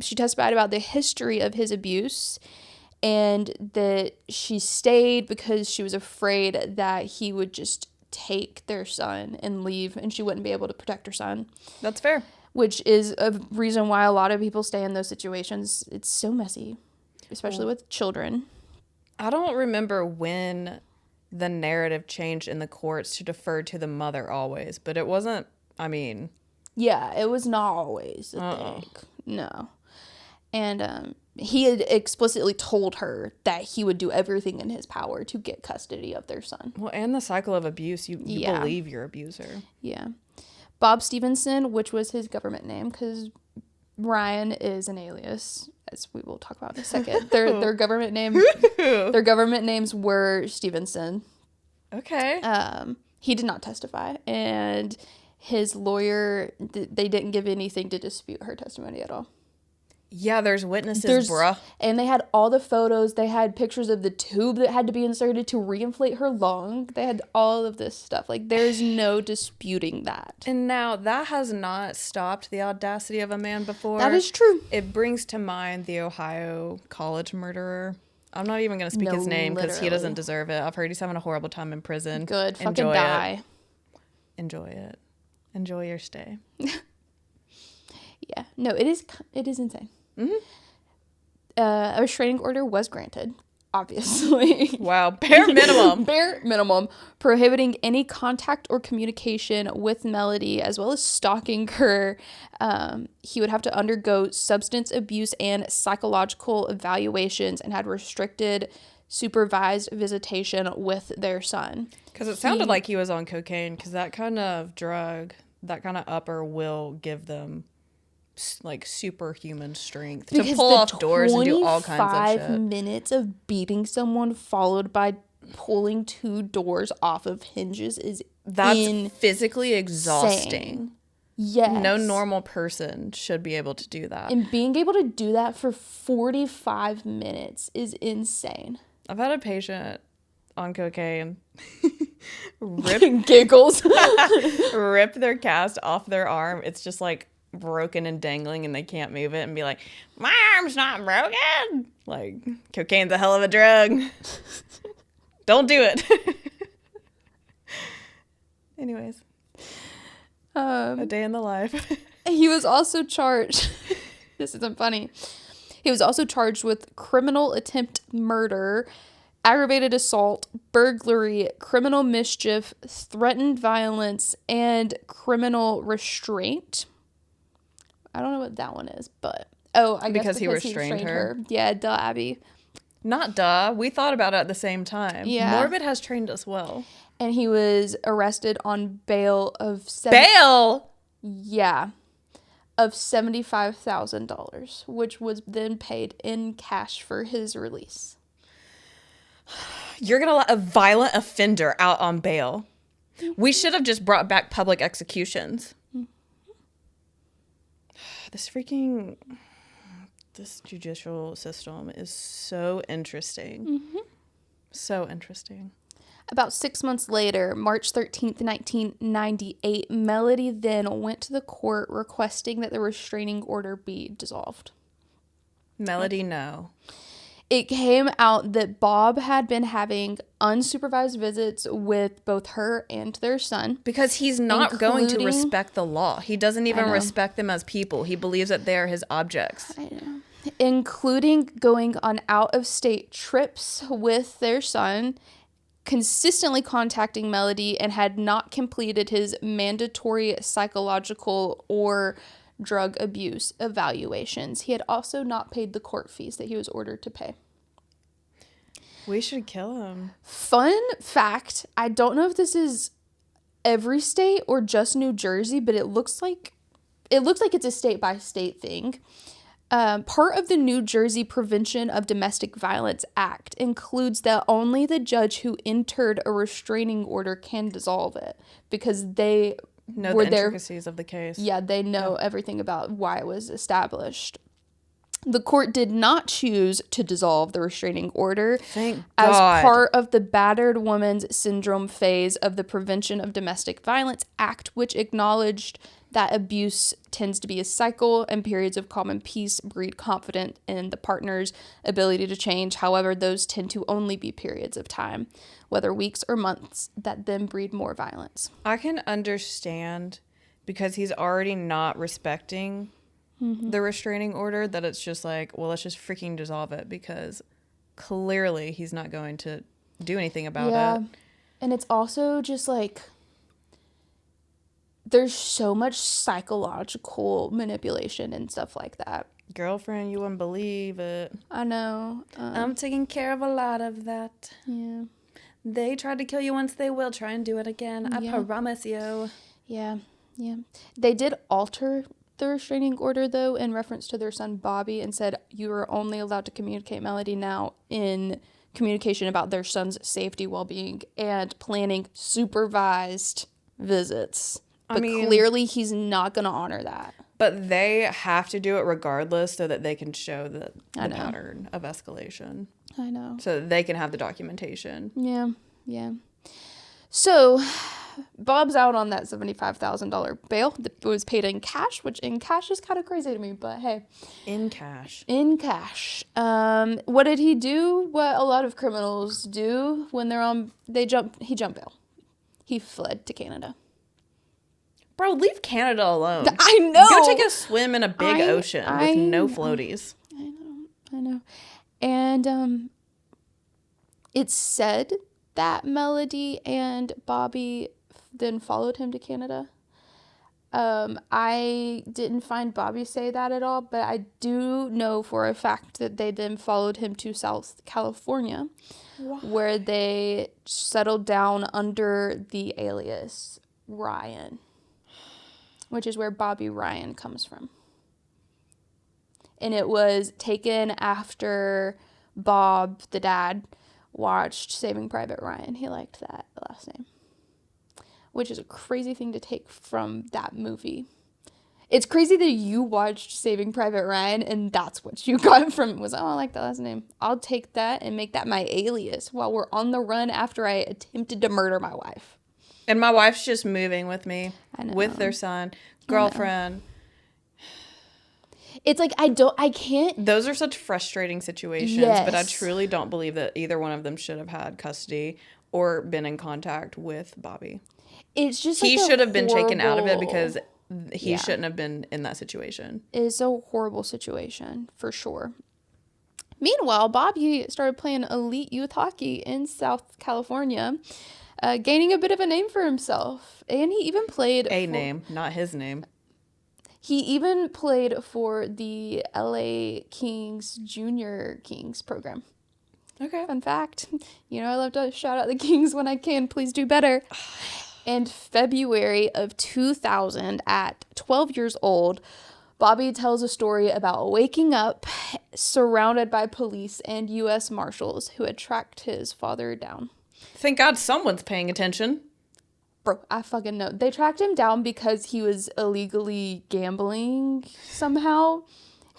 She testified about the history of his abuse and that she stayed because she was afraid that he would just take their son and leave and she wouldn't be able to protect her son. That's fair. Which is a reason why a lot of people stay in those situations. It's so messy, especially with children. I don't remember when the narrative changed in the courts to defer to the mother always, but it wasn't, I mean... Yeah, it was not always a thing. No. And he had explicitly told her that he would do everything in his power to get custody of their son. Well, and the cycle of abuse, you believe your abuser. Yeah. Bob Stevenson, which was his government name, because Ryan is an alias, as we will talk about in a second. Their government name, their government names were Stevenson. Okay. He did not testify, and his lawyer, they didn't give anything to dispute her testimony at all. Yeah, there's witnesses, bruh. And they had all the photos. They had pictures of the tube that had to be inserted to reinflate her lung. They had all of this stuff. Like, there's no disputing that. And now, that has not stopped the audacity of a man before. That is true. It brings to mind the Ohio college murderer. I'm not even going to speak his name because he doesn't deserve it. I've heard he's having a horrible time in prison. Good. Fucking die. Enjoy it. Enjoy your stay. Yeah. No, it is insane. Mm-hmm. A restraining order was granted, obviously. Wow, bare minimum. Bare minimum, prohibiting any contact or communication with Melody, as well as stalking her. He would have to undergo substance abuse and psychological evaluations and had restricted supervised visitation with their son. Because it sounded like he was on cocaine, because that kind of drug, that kind of upper will give them like superhuman strength to pull off doors and do all kinds of shit. 25 minutes of beating someone followed by pulling 2 doors off of hinges is physically exhausting. Yes. No normal person should be able to do that. And being able to do that for 45 minutes is insane. I've had a patient on cocaine giggles rip their cast off their arm. It's just like broken and dangling and they can't move it and be like, my arm's not broken. Like, cocaine's a hell of a drug. Don't do it. Anyways, a day in the life. He was also charged this isn't funny. He was also charged with criminal attempt murder, aggravated assault, burglary, criminal mischief, threatened violence, and criminal restraint. I don't know what that one is, but Oh, I guess because he restrained her. Yeah, duh, Abby. Not duh. We thought about it at the same time. Yeah. Morbid has trained us well. And he was arrested on bail of bail? Yeah. Of $75,000, which was then paid in cash for his release. You're going to let a violent offender out on bail. We should have just brought back public executions. This judicial system is so interesting. Mm-hmm. So interesting. About 6 months later, March 13th, 1998, Melody then went to the court requesting that the restraining order be dissolved. Melody, no. It came out that Bob had been having unsupervised visits with both her and their son. Because he's not going to respect the law. He doesn't even respect them as people. He believes that they're his objects. I know. Including going on out-of-state trips with their son, consistently contacting Melody, and had not completed his mandatory psychological or drug abuse evaluations. He had also not paid the court fees that he was ordered to pay. We should kill him. Fun fact, I don't know if this is every state or just New Jersey, but it looks like it's a state-by-state thing. Part of the New Jersey Prevention of Domestic Violence Act includes that only the judge who entered a restraining order can dissolve it, because they know the intricacies of the case. Yeah, they know everything about why it was established. The court did not choose to dissolve the restraining order. Thank as God. Part of the battered woman's syndrome phase of the Prevention of Domestic Violence Act, which acknowledged that abuse tends to be a cycle and periods of calm and peace breed confidence in the partner's ability to change. However, those tend to only be periods of time, whether weeks or months, that then breed more violence. I can understand, because he's already not respecting the restraining order, that it's just like, well, let's just freaking dissolve it, because clearly he's not going to do anything about it. And it's also just like, there's so much psychological manipulation and stuff like that. Girlfriend, you wouldn't believe it. I know. I'm taking care of a lot of that. Yeah. They tried to kill you once, they will try and do it again. Yeah. I promise you. Yeah. They did alter the restraining order, though, in reference to their son Bobby, and said you are only allowed to communicate Melody now in communication about their son's safety, well-being, and planning supervised visits. But clearly he's not going to honor that. But they have to do it regardless, so that they can show the pattern of escalation. I know. So that they can have the documentation. Yeah. So Bob's out on that $75,000 bail that was paid in cash, which in cash is kind of crazy to me, but hey. In cash. What did he do? What a lot of criminals do when he jumped bail. He fled to Canada. Bro, leave Canada alone. I know. Go take a swim in a big ocean with no floaties. I know. And it's said that Melody and Bobby then followed him to Canada. I didn't find Bobby say that at all, but I do know for a fact that they then followed him to South California. Why? Where they settled down under the alias Ryan, which is where Bobby Ryan comes from. And it was taken after Bob, the dad, watched Saving Private Ryan. He liked that last name, which is a crazy thing to take from that movie. It's crazy that you watched Saving Private Ryan and that's what you got from it, was, I like that last name. I'll take that and make that my alias while we're on the run after I attempted to murder my wife. And my wife's just moving with me, with their son, girlfriend. It's like, I can't. Those are such frustrating situations, but I truly don't believe that either one of them should have had custody or been in contact with Bobby. It's just he should have been taken out of it, because he shouldn't have been in that situation. It's a horrible situation, for sure. Meanwhile, Bobby started playing elite youth hockey in South California, gaining a bit of a name for himself. And he even played... name, not his name. He even played for the LA Kings Junior Kings program. Okay. Fun fact. You know, I love to shout out the Kings when I can. Please do better. In February of 2000, at 12 years old, Bobby tells a story about waking up surrounded by police and U.S. Marshals who had tracked his father down. Thank God someone's paying attention. Bro, I fucking know. They tracked him down because he was illegally gambling somehow.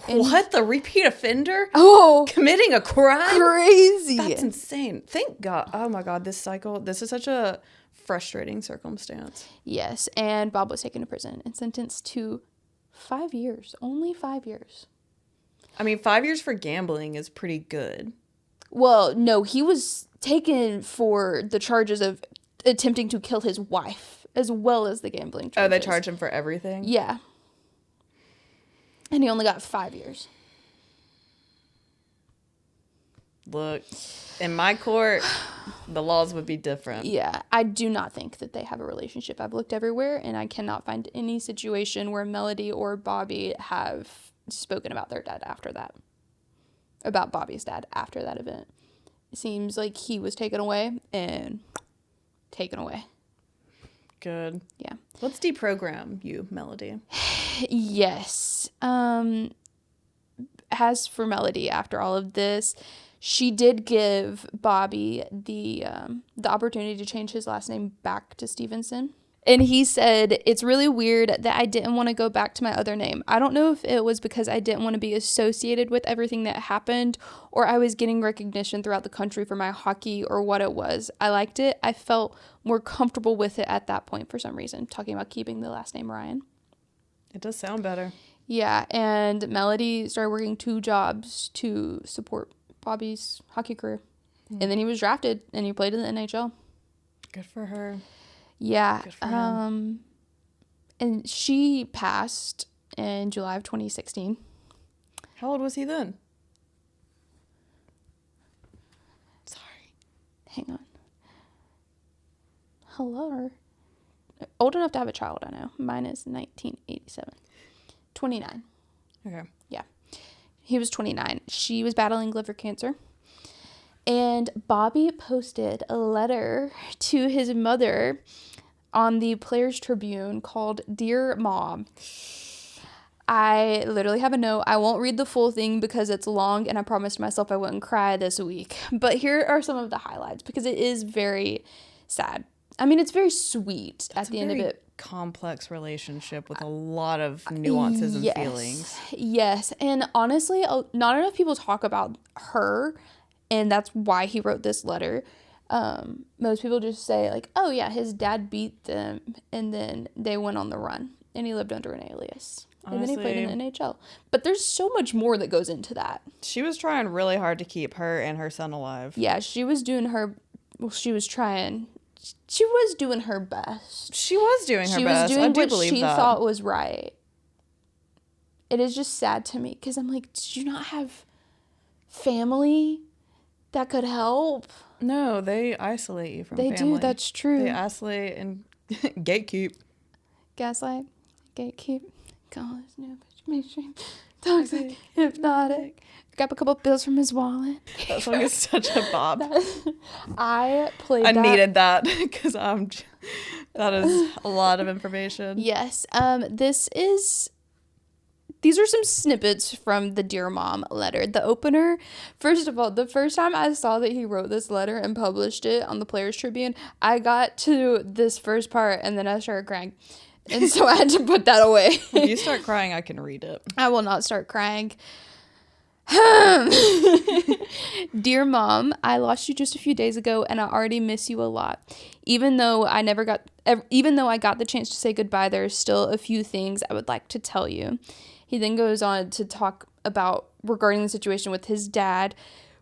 What? The repeat offender? Oh. Committing a crime? Crazy. That's insane. Thank God. Oh my God, this cycle. This is such a frustrating circumstance. Yes, and Bob was taken to prison and sentenced to 5 years. Only 5 years. I mean, 5 years for gambling is pretty good. Well, no, he was taken for the charges of attempting to kill his wife, as well as the gambling charges. Oh, they charge him for everything? Yeah. And he only got 5 years. Look, in my court, the laws would be different. Yeah, I do not think that they have a relationship. I've looked everywhere, and I cannot find any situation where Melody or Bobby have spoken about their dad after that. About Bobby's dad after that event. It seems like he was taken away and taken away. Good. Yeah. Let's deprogram you, Melody. Yes. As for Melody, after all of this, she did give Bobby the opportunity to change his last name back to Stevenson. And he said, "It's really weird that I didn't want to go back to my other name. I don't know if it was because I didn't want to be associated with everything that happened, or I was getting recognition throughout the country for my hockey, or what it was. I liked it. I felt more comfortable with it at that point for some reason," talking about keeping the last name Ryan. It does sound better. Yeah, and Melody started working 2 jobs to support Bobby's hockey career. And then he was drafted, and he played in the NHL. Good for her. Yeah. Good for him. And she passed in July of 2016. How old was he then? Sorry. Hang on. Hello. Old enough to have a child, I know. Mine is 1987. 29. Okay. Yeah. He was 29. She was battling liver cancer. And Bobby posted a letter to his mother on the Players Tribune called "Dear Mom." I literally have a note. I won't read the full thing because it's long, and I promised myself I wouldn't cry this week. But here are some of the highlights because it is very sad. I mean, it's very sweet at the end of it. Complex relationship with a lot of nuances and feelings. Yes. And honestly, not enough people talk about her, and that's why he wrote this letter. Most people just say, like, oh yeah, his dad beat them, and then they went on the run, and he lived under an alias. Honestly, and then he played in the NHL. But there's so much more that goes into that. She was trying really hard to keep her and her son alive. Yeah, she was doing her, well, she was doing her best. She was doing her best. She was doing what she thought was right. It is just sad to me because I'm like, did you not have family that could help? No, they isolate you from family. They do, that's true. They isolate and gatekeep. Gaslight, gatekeep, call his new mainstream, toxic, hypnotic. Grab a couple bills from his wallet. That song is such a bop. I needed that because that is a lot of information. Yes. These are some snippets from the Dear Mom letter. The opener, first of all, the first time I saw that he wrote this letter and published it on the Players Tribune, I got to this first part and then I started crying. And so I had to put that away. If you start crying, I can read it. I will not start crying. Dear Mom, I lost you just a few days ago and I already miss you a lot. Even though I got the chance to say goodbye, there are still a few things I would like to tell you. He then goes on to talk about regarding the situation with his dad.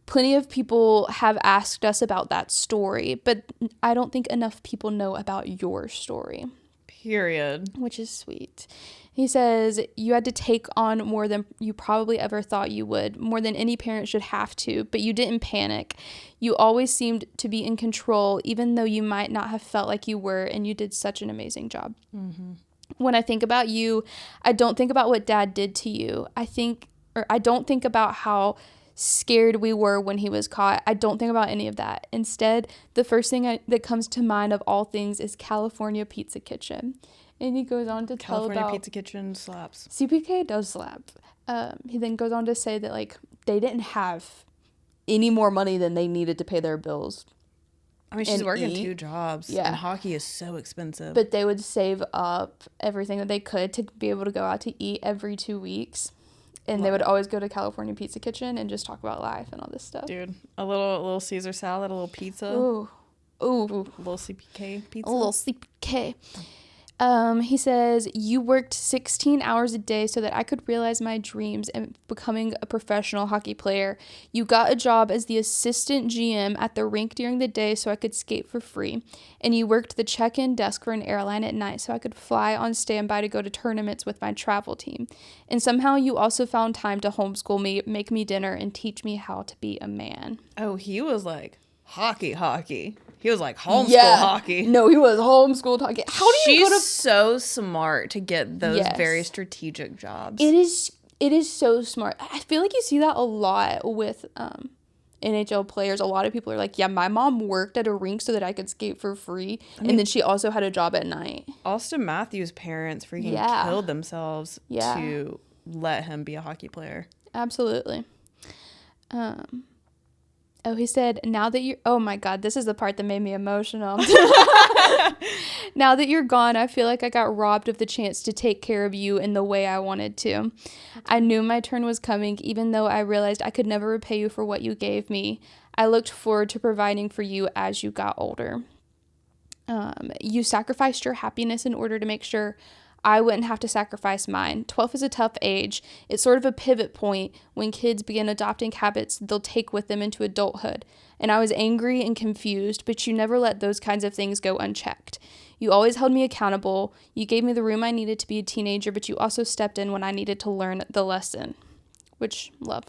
Plenty of people have asked us about that story, but I don't think enough people know about your story. Period. Which is sweet. He says, you had to take on more than you probably ever thought you would, more than any parent should have to, but you didn't panic. You always seemed to be in control, even though you might not have felt like you were, and you did such an amazing job. Mm-hmm. when I think about you, I don't think about what Dad did to you. I don't think about how scared we were when he was caught. I don't think about any of that. Instead, the first thing that comes to mind of all things is California Pizza Kitchen. And he goes on to tell about... California Pizza Kitchen slaps. CPK does slap. He then goes on to say that, like, they didn't have any more money than they needed to pay their bills. I mean, she's working 2 jobs, and hockey is so expensive. But they would save up everything that they could to be able to go out to eat every 2 weeks. And they would always go to California Pizza Kitchen and just talk about life and all this stuff. Dude, a little Caesar salad, a little pizza. Ooh. A little CPK pizza. A little CPK. He says, you worked 16 hours a day so that I could realize my dreams and becoming a professional hockey player. You got a job as the assistant GM at the rink during the day so I could skate for free. And you worked the check-in desk for an airline at night so I could fly on standby to go to tournaments with my travel team. And somehow you also found time to homeschool me, make me dinner, and teach me how to be a man. Oh, he was like hockey. He was like homeschool hockey. No, he was homeschooled hockey. How do you go to... She's so smart to get those very strategic jobs. It is so smart. I feel like you see that a lot with NHL players. A lot of people are like, yeah, my mom worked at a rink so that I could skate for free. And then she also had a job at night. Austin Matthews' parents freaking killed themselves to let him be a hockey player. Absolutely. Oh, he said, now that you're... Oh, my God. This is the part that made me emotional. Now that you're gone, I feel like I got robbed of the chance to take care of you in the way I wanted to. I knew my turn was coming, even though I realized I could never repay you for what you gave me. I looked forward to providing for you as you got older. You sacrificed your happiness in order to make sure I wouldn't have to sacrifice mine. 12 is a tough age. It's sort of a pivot point when kids begin adopting habits they'll take with them into adulthood. And I was angry and confused, but you never let those kinds of things go unchecked. You always held me accountable. You gave me the room I needed to be a teenager, but you also stepped in when I needed to learn the lesson. Which, love.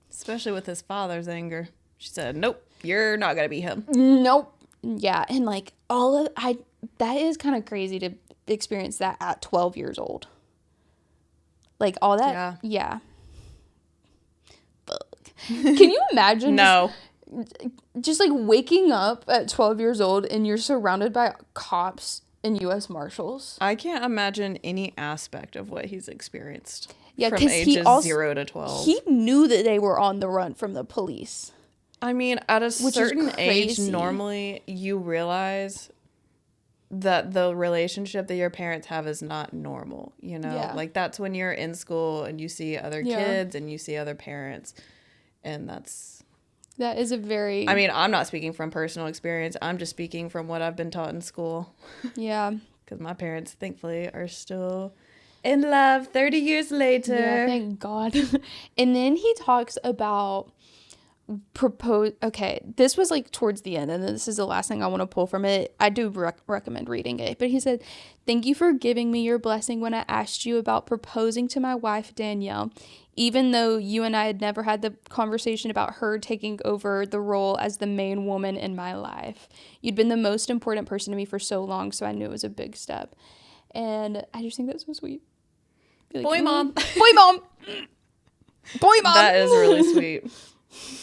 Especially with his father's anger. She said, nope, you're not going to be him. Nope. Yeah, and like that is kind of crazy to experience that at 12 years old. Like all that. Yeah. Fuck. Can you imagine? No. Just like waking up at 12 years old and you're surrounded by cops and U.S. Marshals. I can't imagine any aspect of what he's experienced. Yeah, from ages 0 to 12. He knew that they were on the run from the police. I mean, at a certain age, normally you realize that the relationship that your parents have is not normal, you know? Yeah. Like, that's when you're in school and you see other kids and you see other parents, and that is a very... I mean, I'm not speaking from personal experience. I'm just speaking from what I've been taught in school. Yeah. Because my parents, thankfully, are still in love 30 years later. Yeah, thank God. And then he talks about... Okay, this was like towards the end, and this is the last thing I want to pull from it. I do recommend reading it, but he said, thank you for giving me your blessing when I asked you about proposing to my wife Danielle, even though you and I had never had the conversation about her taking over the role as the main woman in my life. You'd been the most important person to me for so long, so I knew it was a big step. And I just think that's so sweet. Like, boy mom. Boy mom. Boy mom. That is really sweet.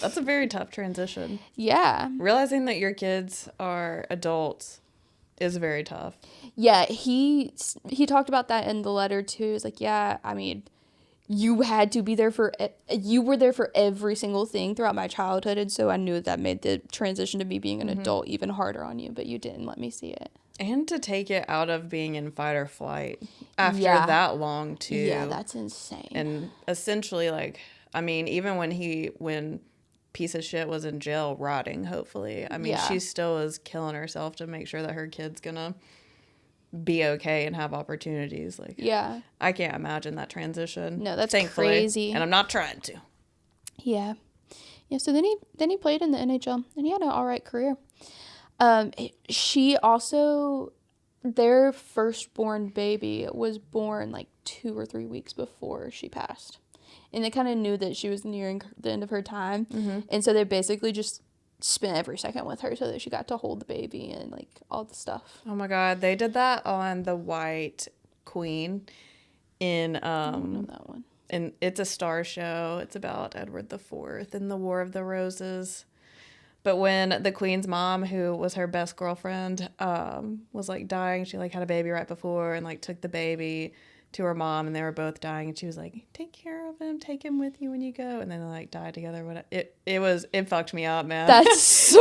That's a very tough transition. Yeah. Realizing that your kids are adults is very tough. Yeah, he talked about that in the letter too. It's like, yeah, I mean, you were there for every single thing throughout my childhood, and so I knew that made the transition to me being an adult even harder on you, but you didn't let me see it. And to take it out of being in fight or flight after that long too. Yeah, that's insane. And essentially, like, I mean, even when piece of shit was in jail rotting, hopefully. I mean, she still is killing herself to make sure that her kid's gonna be okay and have opportunities. Like, yeah, I can't imagine that transition. No, that's crazy. And I'm not trying to. Yeah. Yeah, so then he played in the NHL and he had an all right career. She also, their firstborn baby was born like 2 or 3 weeks before she passed. And they kind of knew that she was nearing the end of her time. Mm-hmm. And so they basically just spent every second with her so that she got to hold the baby and like all the stuff. Oh my God, they did that on The White Queen in I don't know that one. And it's a Star show. It's about Edward IV and the War of the Roses. But when the Queen's mom, who was her best girlfriend, was like dying, she like had a baby right before and like took the baby to her mom, and they were both dying, and she was like, "Take care of him, take him with you when you go," and then they like died together. It fucked me up, man. That's so.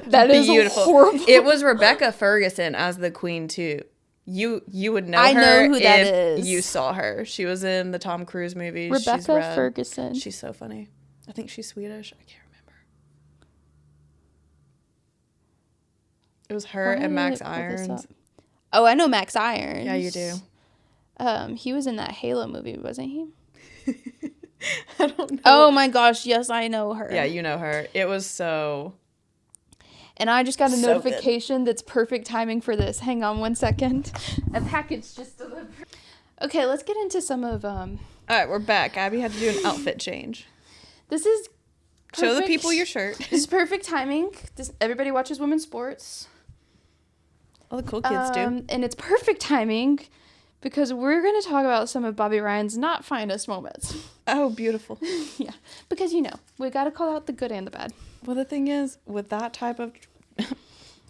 That beautiful. Is horrible. It was Rebecca Ferguson as the Queen too. You would know her. I know who that is. You saw her. She was in the Tom Cruise movies. Rebecca Ferguson. She's so funny. I think she's Swedish. I can't remember. It was her and Max Irons. Oh, I know Max Irons. Yeah, you do. He was in that Halo movie, wasn't he? I don't know. Oh my gosh, yes, I know her. Yeah, you know her. It was so. And I just got a notification that's perfect timing for this. Hang on 1 second. A package just delivered. Okay, let's get into some of All right, we're back. Abby had to do an outfit change. This is perfect. Show the people your shirt. This is perfect timing. Everybody watches women's sports. All the cool kids do. And it's perfect timing because we're going to talk about some of Bobby Ryan's not finest moments. Oh, beautiful. Yeah, because, we got to call out the good and the bad. Well, the thing is, with that type of, I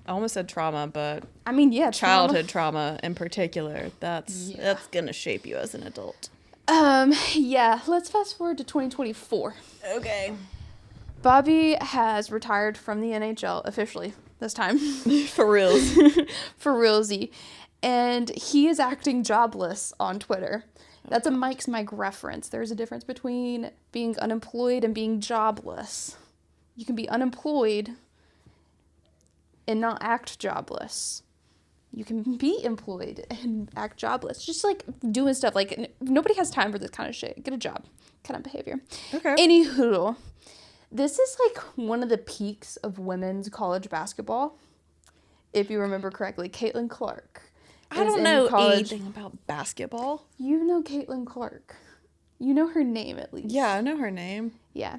almost said trauma, but I mean, yeah, childhood trauma in particular, that's going to shape you as an adult. Yeah, let's fast forward to 2024. Okay. Bobby has retired from the NHL officially this time. For reals. For realsy. And he is acting jobless on Twitter. That's a Mike's Mike reference. There's a difference between being unemployed and being jobless. You can be unemployed and not act jobless. You can be employed and act jobless. Just like doing stuff. Like nobody has time for this kind of shit. Get a job kind of behavior. Okay. Anywho, this is like one of the peaks of women's college basketball. If you remember correctly, Caitlin Clark. I don't know anything about basketball. You know Caitlin Clark. You know her name at least. Yeah, I know her name. Yeah.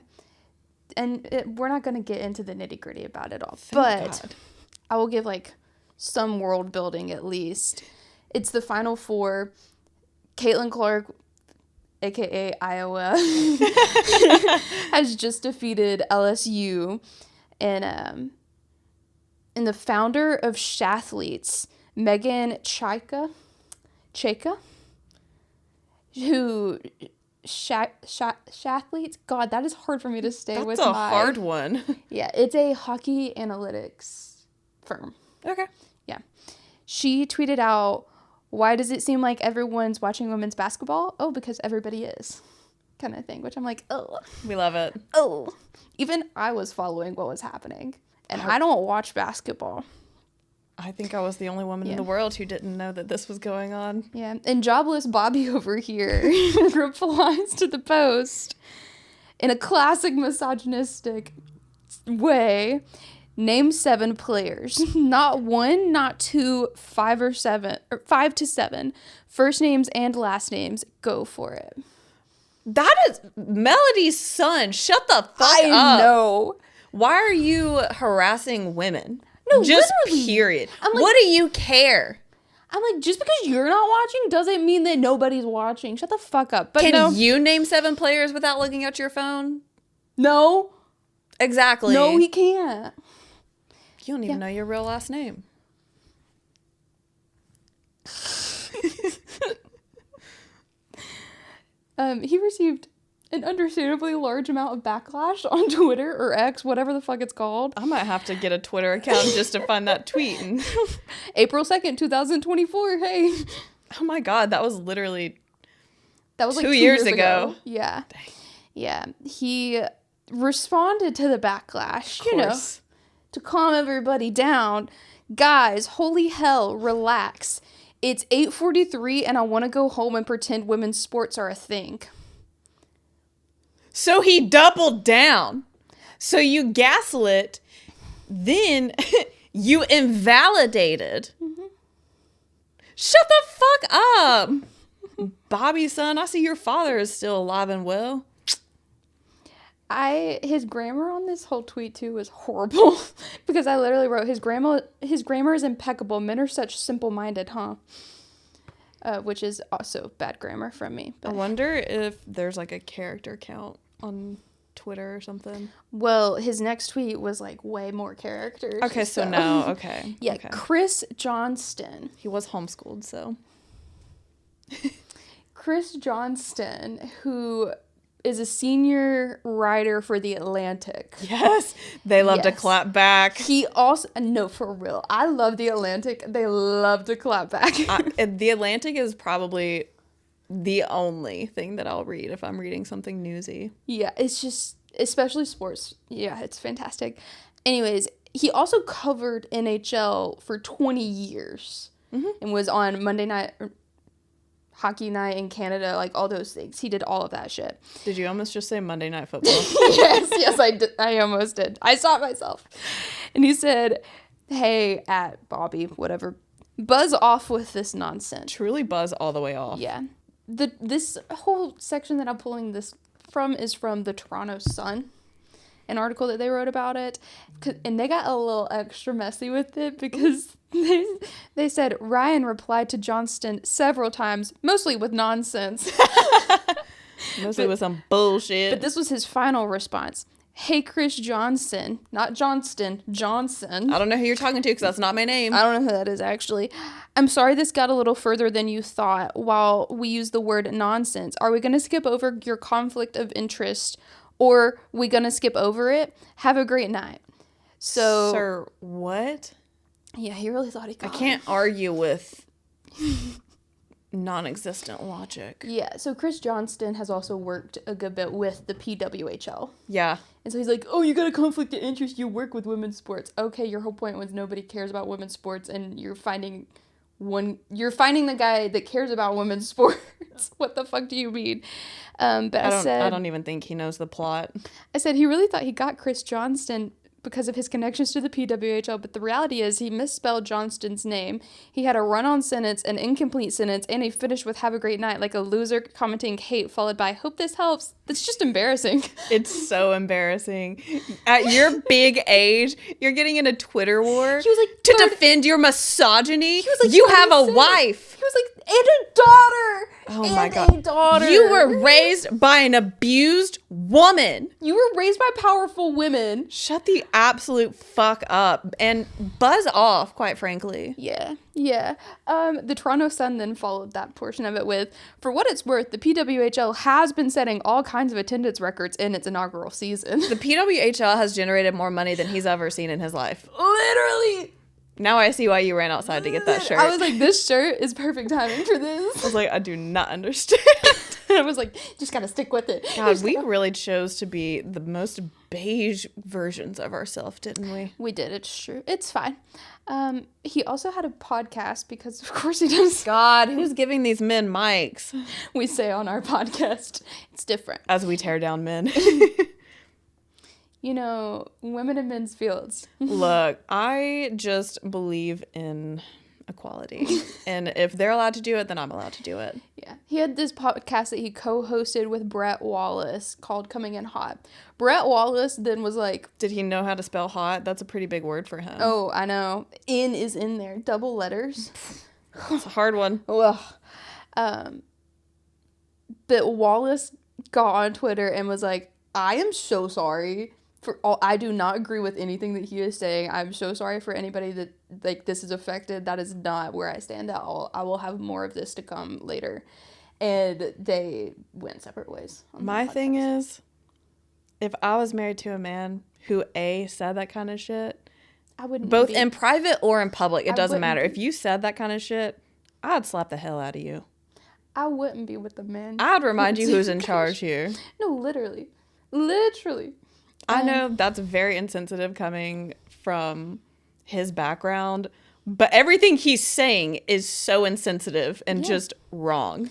And we're not going to get into the nitty gritty about it all. But God. I will give like some world building at least. It's the Final Four. Caitlin Clark, a.k.a. Iowa, has just defeated LSU. And the founder of Shathletes, Megan Chayka, who Shathletes, God, that is hard for me to stay with. That's a hard one. Yeah, it's a hockey analytics firm. Okay. Yeah. She tweeted out, "Why does it seem like everyone's watching women's basketball? Oh, because everybody is." Kind of thing, which I'm like, oh. We love it. Oh. Even I was following what was happening. And I don't watch basketball. I think I was the only woman in the world who didn't know that this was going on. Yeah. And jobless Bobby over here replies to the post in a classic misogynistic way. Name 7 players. Not 1, not 2, 5 or 7. Or 5 to 7. First names and last names. Go for it. That is Melody's son. Shut the fuck up. I know. Why are you harassing women? No, just literally. Period. Like, what do you care? I'm like, just because you're not watching doesn't mean that nobody's watching. Shut the fuck up. But Can you name 7 players without looking at your phone? No. Exactly. No, he can't. You don't even know your real last name. He received an understandably large amount of backlash on Twitter or X, whatever the fuck it's called. I might have to get a Twitter account just to find that tweet. April 2nd, 2024. Hey. Oh my God, that was literally like 2 years ago. Yeah. Dang. Yeah. He responded to the backlash, to calm everybody down. Guys, holy hell, relax. It's 8:43 and I want to go home and pretend women's sports are a thing. So he doubled down. So you gaslit, then you invalidated. Mm-hmm. Shut the fuck up. Bobby, son, I see your father is still alive and well. His grammar on this whole tweet too was horrible because I literally wrote his grammar is impeccable. Men are such simple-minded, huh? Which is also bad grammar from me. But I wonder if there's like a character count on Twitter or something. Well, his next tweet was like way more characters. Okay, so no, okay. Yeah, okay. Chris Johnston. He was homeschooled, so. Chris Johnston, who is a senior writer for The Atlantic. Yes, they love to clap back. He also, no, for real, I love The Atlantic. They love to clap back. The Atlantic is probably the only thing that I'll read if I'm reading something newsy. Yeah, it's just, especially sports. Yeah, it's fantastic. Anyways, he also covered NHL for 20 years and was on Monday Night Hockey Night in Canada, like all those things. He did all of that shit. Did you almost just say Monday Night Football? yes, I did. I almost did. I stopped myself. And he said, hey, at Bobby, whatever, buzz off with this nonsense. Truly buzz all the way off. Yeah. This whole section that I'm pulling this from is from the Toronto Sun, an article that they wrote about it. And they got a little extra messy with it because they said Ryan replied to Johnston several times, mostly with nonsense. Mostly with some bullshit. But this was his final response. Hey, Chris Johnson. Not Johnston. Johnson. I don't know who you're talking to because that's not my name. I don't know who that is, actually. I'm sorry this got a little further than you thought while we use the word nonsense. Are we going to skip over your conflict of interest or we going to skip over it? Have a great night. So, Sir, what? Yeah, he really thought he got I can't argue with non-existent logic. Yeah, so Chris Johnston has also worked a good bit with the PWHL. Yeah. And so he's like, oh, you got a conflict of interest, you work with women's sports. Okay, your whole point was nobody cares about women's sports, and you're finding the guy that cares about women's sports. What the fuck do you mean? But I don't even think he knows the plot. I said he really thought he got Chris Johnston because of his connections to the PWHL, but the reality is he misspelled Johnston's name. He had a run-on sentence, an incomplete sentence, and he finished with have a great night, like a loser commenting hate, followed by hope this helps. That's just embarrassing. It's so embarrassing. At your big age, you're getting in a Twitter war He was like, to defend your misogyny. He was like, you have a wife. He was like, and a daughter. Oh my God. A daughter. You were raised by an abused woman. You were raised by powerful women. Shut the absolute fuck up and buzz off, quite frankly. Yeah. The Toronto Sun then followed that portion of it with, for what it's worth, the PWHL has been setting all kinds of attendance records in its inaugural season. The PWHL has generated more money than he's ever seen in his life. Literally. Now I see why you ran outside to get that shirt. I was like, this shirt is perfect timing for this. I was like, I do not understand. I was like, just gotta stick with it. God, we really chose to be the most beige versions of ourselves, didn't we? We did. It's true. It's fine. He also had a podcast because, of course, he does. God, who's giving these men mics? We say on our podcast, it's different. As we tear down men. You know, women in men's fields. Look, I just believe in equality. And if they're allowed to do it, then I'm allowed to do it. Yeah. He had this podcast that he co-hosted with Brett Wallace called Coming In Hot. Brett Wallace then was like... Did he know how to spell hot? That's a pretty big word for him. Oh, I know. In is in there. Double letters. It's a hard one. Ugh. But Wallace got on Twitter and was like, I am so sorry. I do not agree with anything that he is saying. I'm so sorry for anybody that like this is affected. That is not where I stand at all. I will have more of this to come later. And they went separate ways. My thing is, if I was married to a man who said that kind of shit, I wouldn't both in private or in public, it doesn't matter. Be. If you said that kind of shit, I'd slap the hell out of you. I wouldn't be with the men. I'd remind you who's in charge here. No, literally. I know that's very insensitive coming from his background, but everything he's saying is so insensitive and just wrong.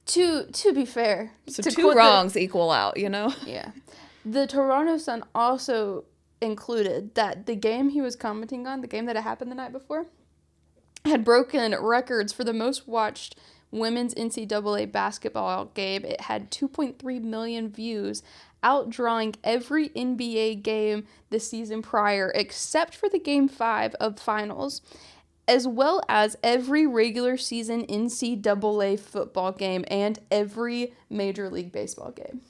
To be fair. So two wrongs equal out, you know? Yeah. The Toronto Sun also included that the game he was commenting on, the game that had happened the night before, had broken records for the most watched women's NCAA basketball game. It had 2.3 million views outdrawing every NBA game this season prior, except for the Game 5 of finals, as well as every regular season NCAA football game and every Major League Baseball game.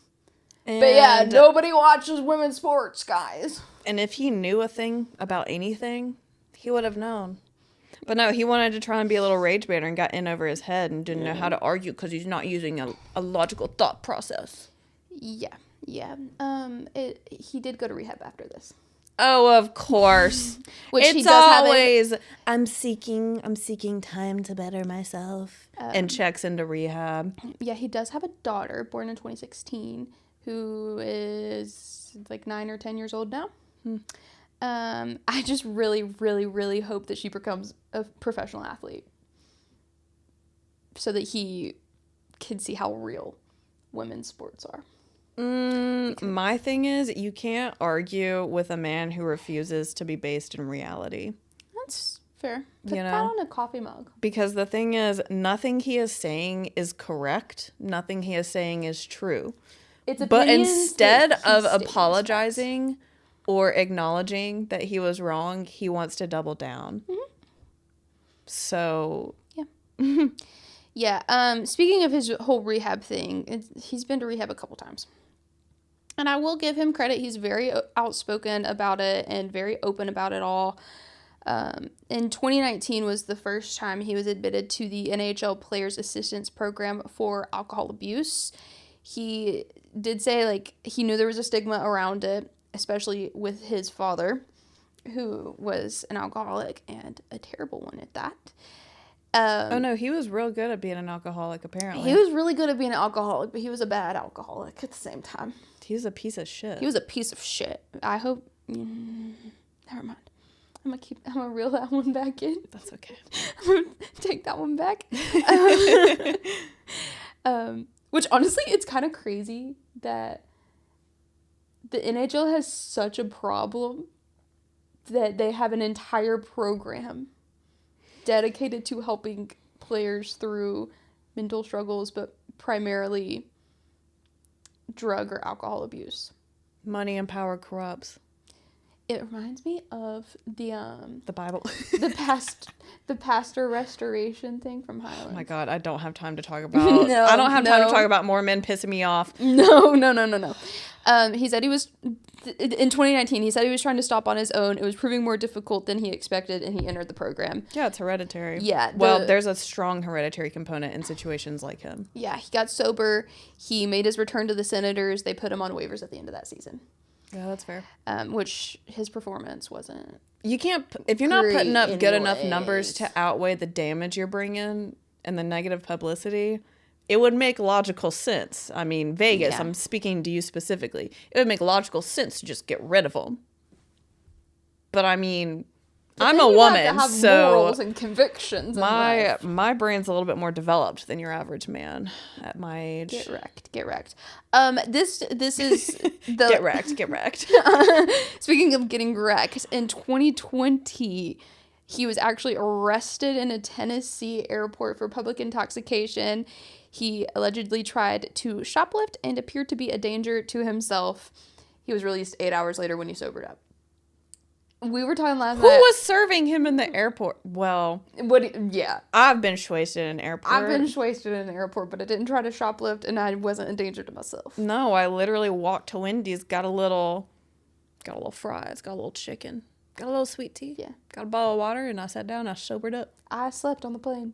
But yeah, nobody watches women's sports, guys. And if he knew a thing about anything, he would have known. But no, he wanted to try and be a little rage baiter and got in over his head and didn't know how to argue because he's not using a logical thought process. Yeah. He did go to rehab after this. Oh, of course. Which it's always I'm seeking time to better myself and checks into rehab. Yeah, he does have a daughter born in 2016 who is like 9 or 10 years old now. I just really, really, really hope that she becomes a professional athlete so that he can see how real women's sports are. My thing is, you can't argue with a man who refuses to be based in reality. That's fair. Put that on a coffee mug. Because the thing is, nothing he is saying is correct. Nothing he is saying is true. But instead of apologizing or acknowledging that he was wrong, he wants to double down. Mm-hmm. So... Yeah. Yeah. Speaking of his whole rehab thing, he's been to rehab a couple times. And I will give him credit. He's very outspoken about it and very open about it all. In 2019 was the first time he was admitted to the NHL Players Assistance Program for alcohol abuse. He did say, like, he knew there was a stigma around it, especially with his father, who was an alcoholic and a terrible one at that. Oh, no, he was real good at being an alcoholic, apparently. He was really good at being an alcoholic, but he was a bad alcoholic at the same time. He was a piece of shit. He was a piece of shit. I hope... never mind. I'm gonna reel that one back in. That's okay. I'm gonna take that one back. Which, honestly, it's kind of crazy that the NHL has such a problem that they have an entire program dedicated to helping players through mental struggles, but primarily drug or alcohol abuse. Money and power corrupts. It reminds me of the Bible. the pastor restoration thing from Highland. Oh my God, I don't have time to talk about. I don't have time to talk about more men pissing me off. No. He said he was in 2019. He said he was trying to stop on his own. It was proving more difficult than he expected, and he entered the program. Yeah, it's hereditary. Yeah. Well, there's a strong hereditary component in situations like him. Yeah, he got sober. He made his return to the Senators. They put him on waivers at the end of that season. Yeah, that's fair. Which his performance wasn't. You can't, if you're not putting up good enough numbers to outweigh the damage you're bringing and the negative publicity, it would make logical sense. I mean, Vegas, I'm speaking to you specifically. It would make logical sense to just get rid of them. But I mean, I'm a woman, have to have so morals and convictions. My brain's a little bit more developed than your average man at my age. Get wrecked. This is the Get wrecked. Speaking of getting wrecked, in 2020, he was actually arrested in a Tennessee airport for public intoxication. He allegedly tried to shoplift and appeared to be a danger to himself. He was released 8 hours later when he sobered up. We were talking last night. Who was serving him in the airport? Well, yeah. I've been shwasted in an airport. I've been shwasted in an airport, but I didn't try to shoplift, and I wasn't a danger to myself. No, I literally walked to Wendy's, got a little fries, got a little chicken, got a little sweet tea, got a bottle of water, and I sat down. I sobered up. I slept on the plane.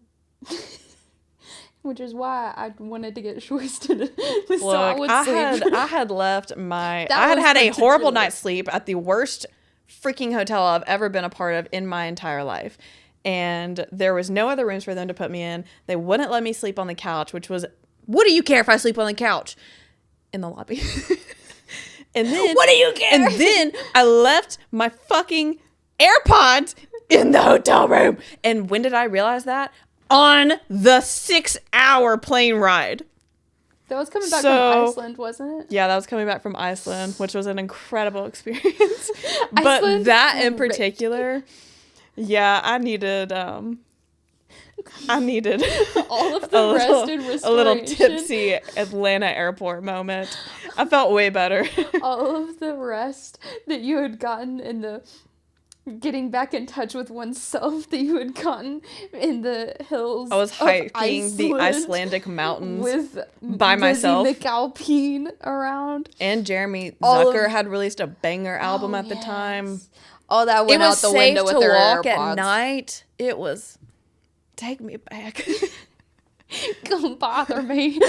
Which is why I wanted to get shwasted with solid sleep. I had left I had a horrible night's sleep at the worst freaking hotel I've ever been a part of in my entire life. And there was no other rooms for them to put me in. They wouldn't let me sleep on the couch, which was, what do you care if I sleep on the couch? In the lobby. And then, what do you care? And then I left my fucking AirPods in the hotel room. And when did I realize that? On the 6-hour plane ride. That was coming back from Iceland, wasn't it? Yeah, that was coming back from Iceland, which was an incredible experience. But that in particular, yeah, I needed I needed all of the rest and restoration. A little tipsy Atlanta airport moment. I felt way better. All of the rest that you had gotten in the getting back in touch with oneself that you had gotten in the hills. I was hiking the Icelandic mountains with by myself. Lizzie McAlpine around. And Jeremy Zucker had released a banger album at the time. Oh, that went out the window with their AirPods. It was safe to walk at night. It was... Take me back. Don't bother me.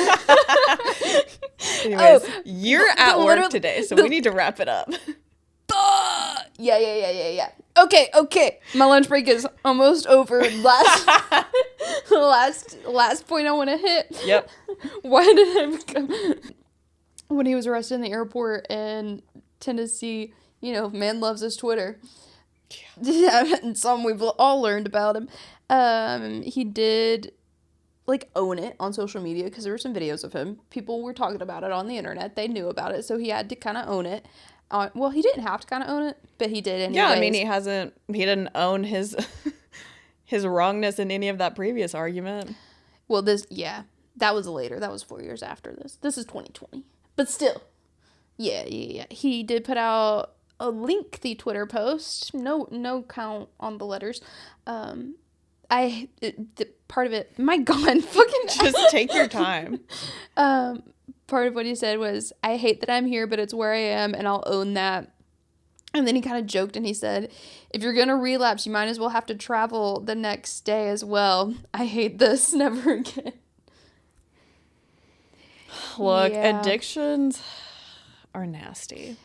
Anyways, you're at work today, so we need to wrap it up. Yeah. Okay. My lunch break is almost over. Last point I want to hit. Yep. Why did I become... When he was arrested in the airport in Tennessee, man loves his Twitter. Yeah, and some we've all learned about him. He did own it on social media because there were some videos of him. People were talking about it on the internet. They knew about it, so he had to kind of own it. Well, he didn't have to kind of own it, but he did anyways. Yeah, I mean, he didn't own his wrongness in any of that previous argument. Well, that was later. That was 4 years after this. This is 2020. But still, yeah. He did put out a lengthy Twitter post. No count on the letters. Part of it, my God, fucking just take your time. Part of what he said was, I hate that I'm here, but it's where I am, and I'll own that. And then he kind of joked and he said, if you're going to relapse, you might as well have to travel the next day as well. I hate this. Never again. Look, addictions are nasty.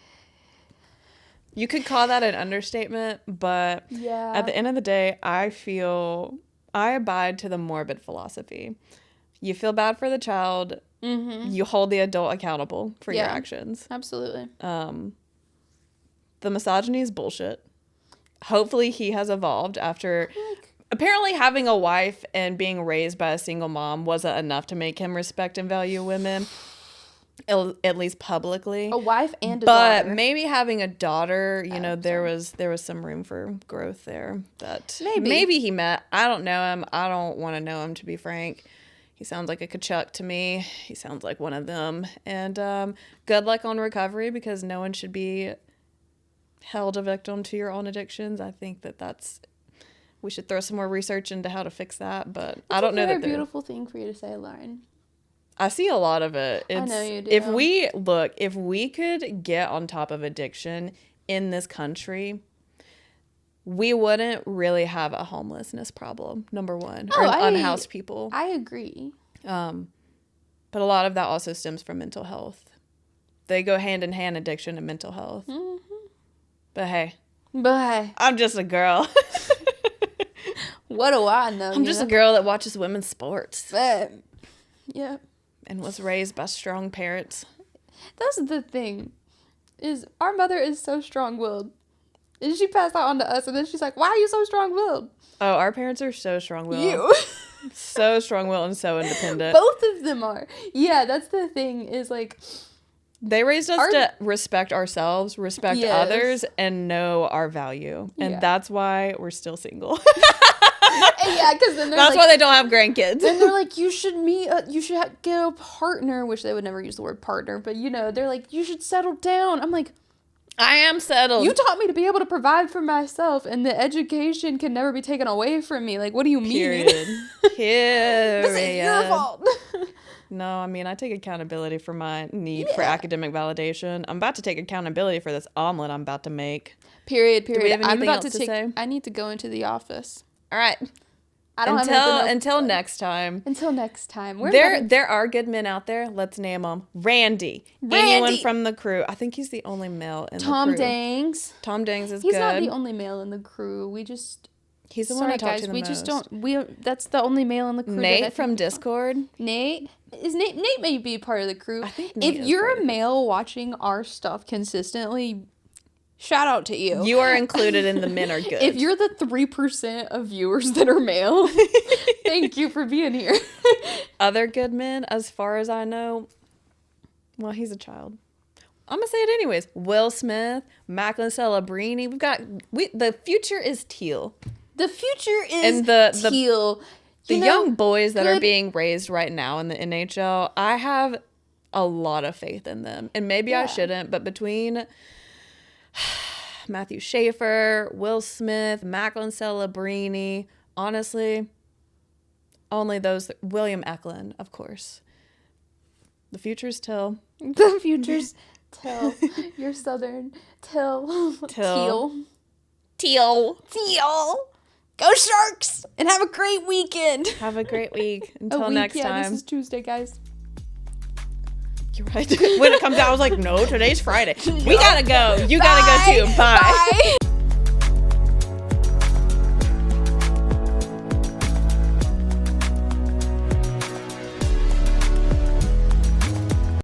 You could call that an understatement, but at the end of the day, I abide to the morbid philosophy. You feel bad for the child. Mm-hmm. You hold the adult accountable for your actions. Absolutely. The misogyny is bullshit. Hopefully he has evolved after... Apparently having a wife and being raised by a single mom wasn't enough to make him respect and value women. At least publicly. A wife and a daughter. But maybe having a daughter, there was some room for growth there. That maybe he met. I don't know him. I don't want to know him, to be frank. He sounds like a Kachuk to me. He sounds like one of them. And good luck on recovery, because no one should be held a victim to your own addictions. I think we should throw some more research into how to fix that. But I don't know that. It's a very beautiful thing for you to say, Lauren. I see a lot of it. I know you do. If we could get on top of addiction in this country, we wouldn't really have a homelessness problem, number one, or unhoused people. I agree. But a lot of that also stems from mental health. They go hand in hand, addiction and mental health. Mm-hmm. But hey, I'm just a girl. What do I know? I'm just a girl that watches women's sports. Yeah. And was raised by strong parents. That's the thing, is our mother is so strong-willed. And she passed that on to us, and then she's like, why are you so strong-willed? Oh, our parents are so strong-willed. You. So strong-willed and so independent. Both of them are. Yeah, that's the thing, is they raised us to respect ourselves, respect others, and know our value. And that's why we're still single. Yeah, because then that's why they don't have grandkids. And they're like, you should get a partner, which they would never use the word partner, but they're like, you should settle down. I'm like, I am settled. You taught me to be able to provide for myself, and the education can never be taken away from me. Like, what do you mean? Period. This is your fault. No, I mean, I take accountability for my need for academic validation. I'm about to take accountability for this omelet I'm about to make. Period. Do we have anything else to say? I need to go into the office. All right. Until next time. Until next time. There are good men out there. Let's name them. Randy. Anyone from the crew. I think he's the only male in the crew. Tom Dangs. Tom Dangs is he's good. He's not the only male in the crew. He's the one I talk to the most. Just don't. That's the only male in the crew. Nate from Discord. Nate may be part of the crew. I think Nate if you're a male watching our stuff consistently, shout out to you. You are included in the men are good. If you're the 3% of viewers that are male, thank you for being here. Other good men, as far as I know, well, he's a child. I'm going to say it anyways. Will Smith, Macklin Celebrini. The future is teal. The future is teal. The young boys that are being raised right now in the NHL, I have a lot of faith in them. And maybe I shouldn't, but between Matthew Schaefer, Will Smith, Macklin Celebrini, honestly, only those. William Eklund, of course. The future's Till. The future's Till. You're Southern. Till. Teal. Go Sharks! And have a great weekend. Have a great week. Until next time. This is Tuesday, guys. You're right. When it comes out, I was like, no, today's Friday. We gotta go. You gotta go too. Bye.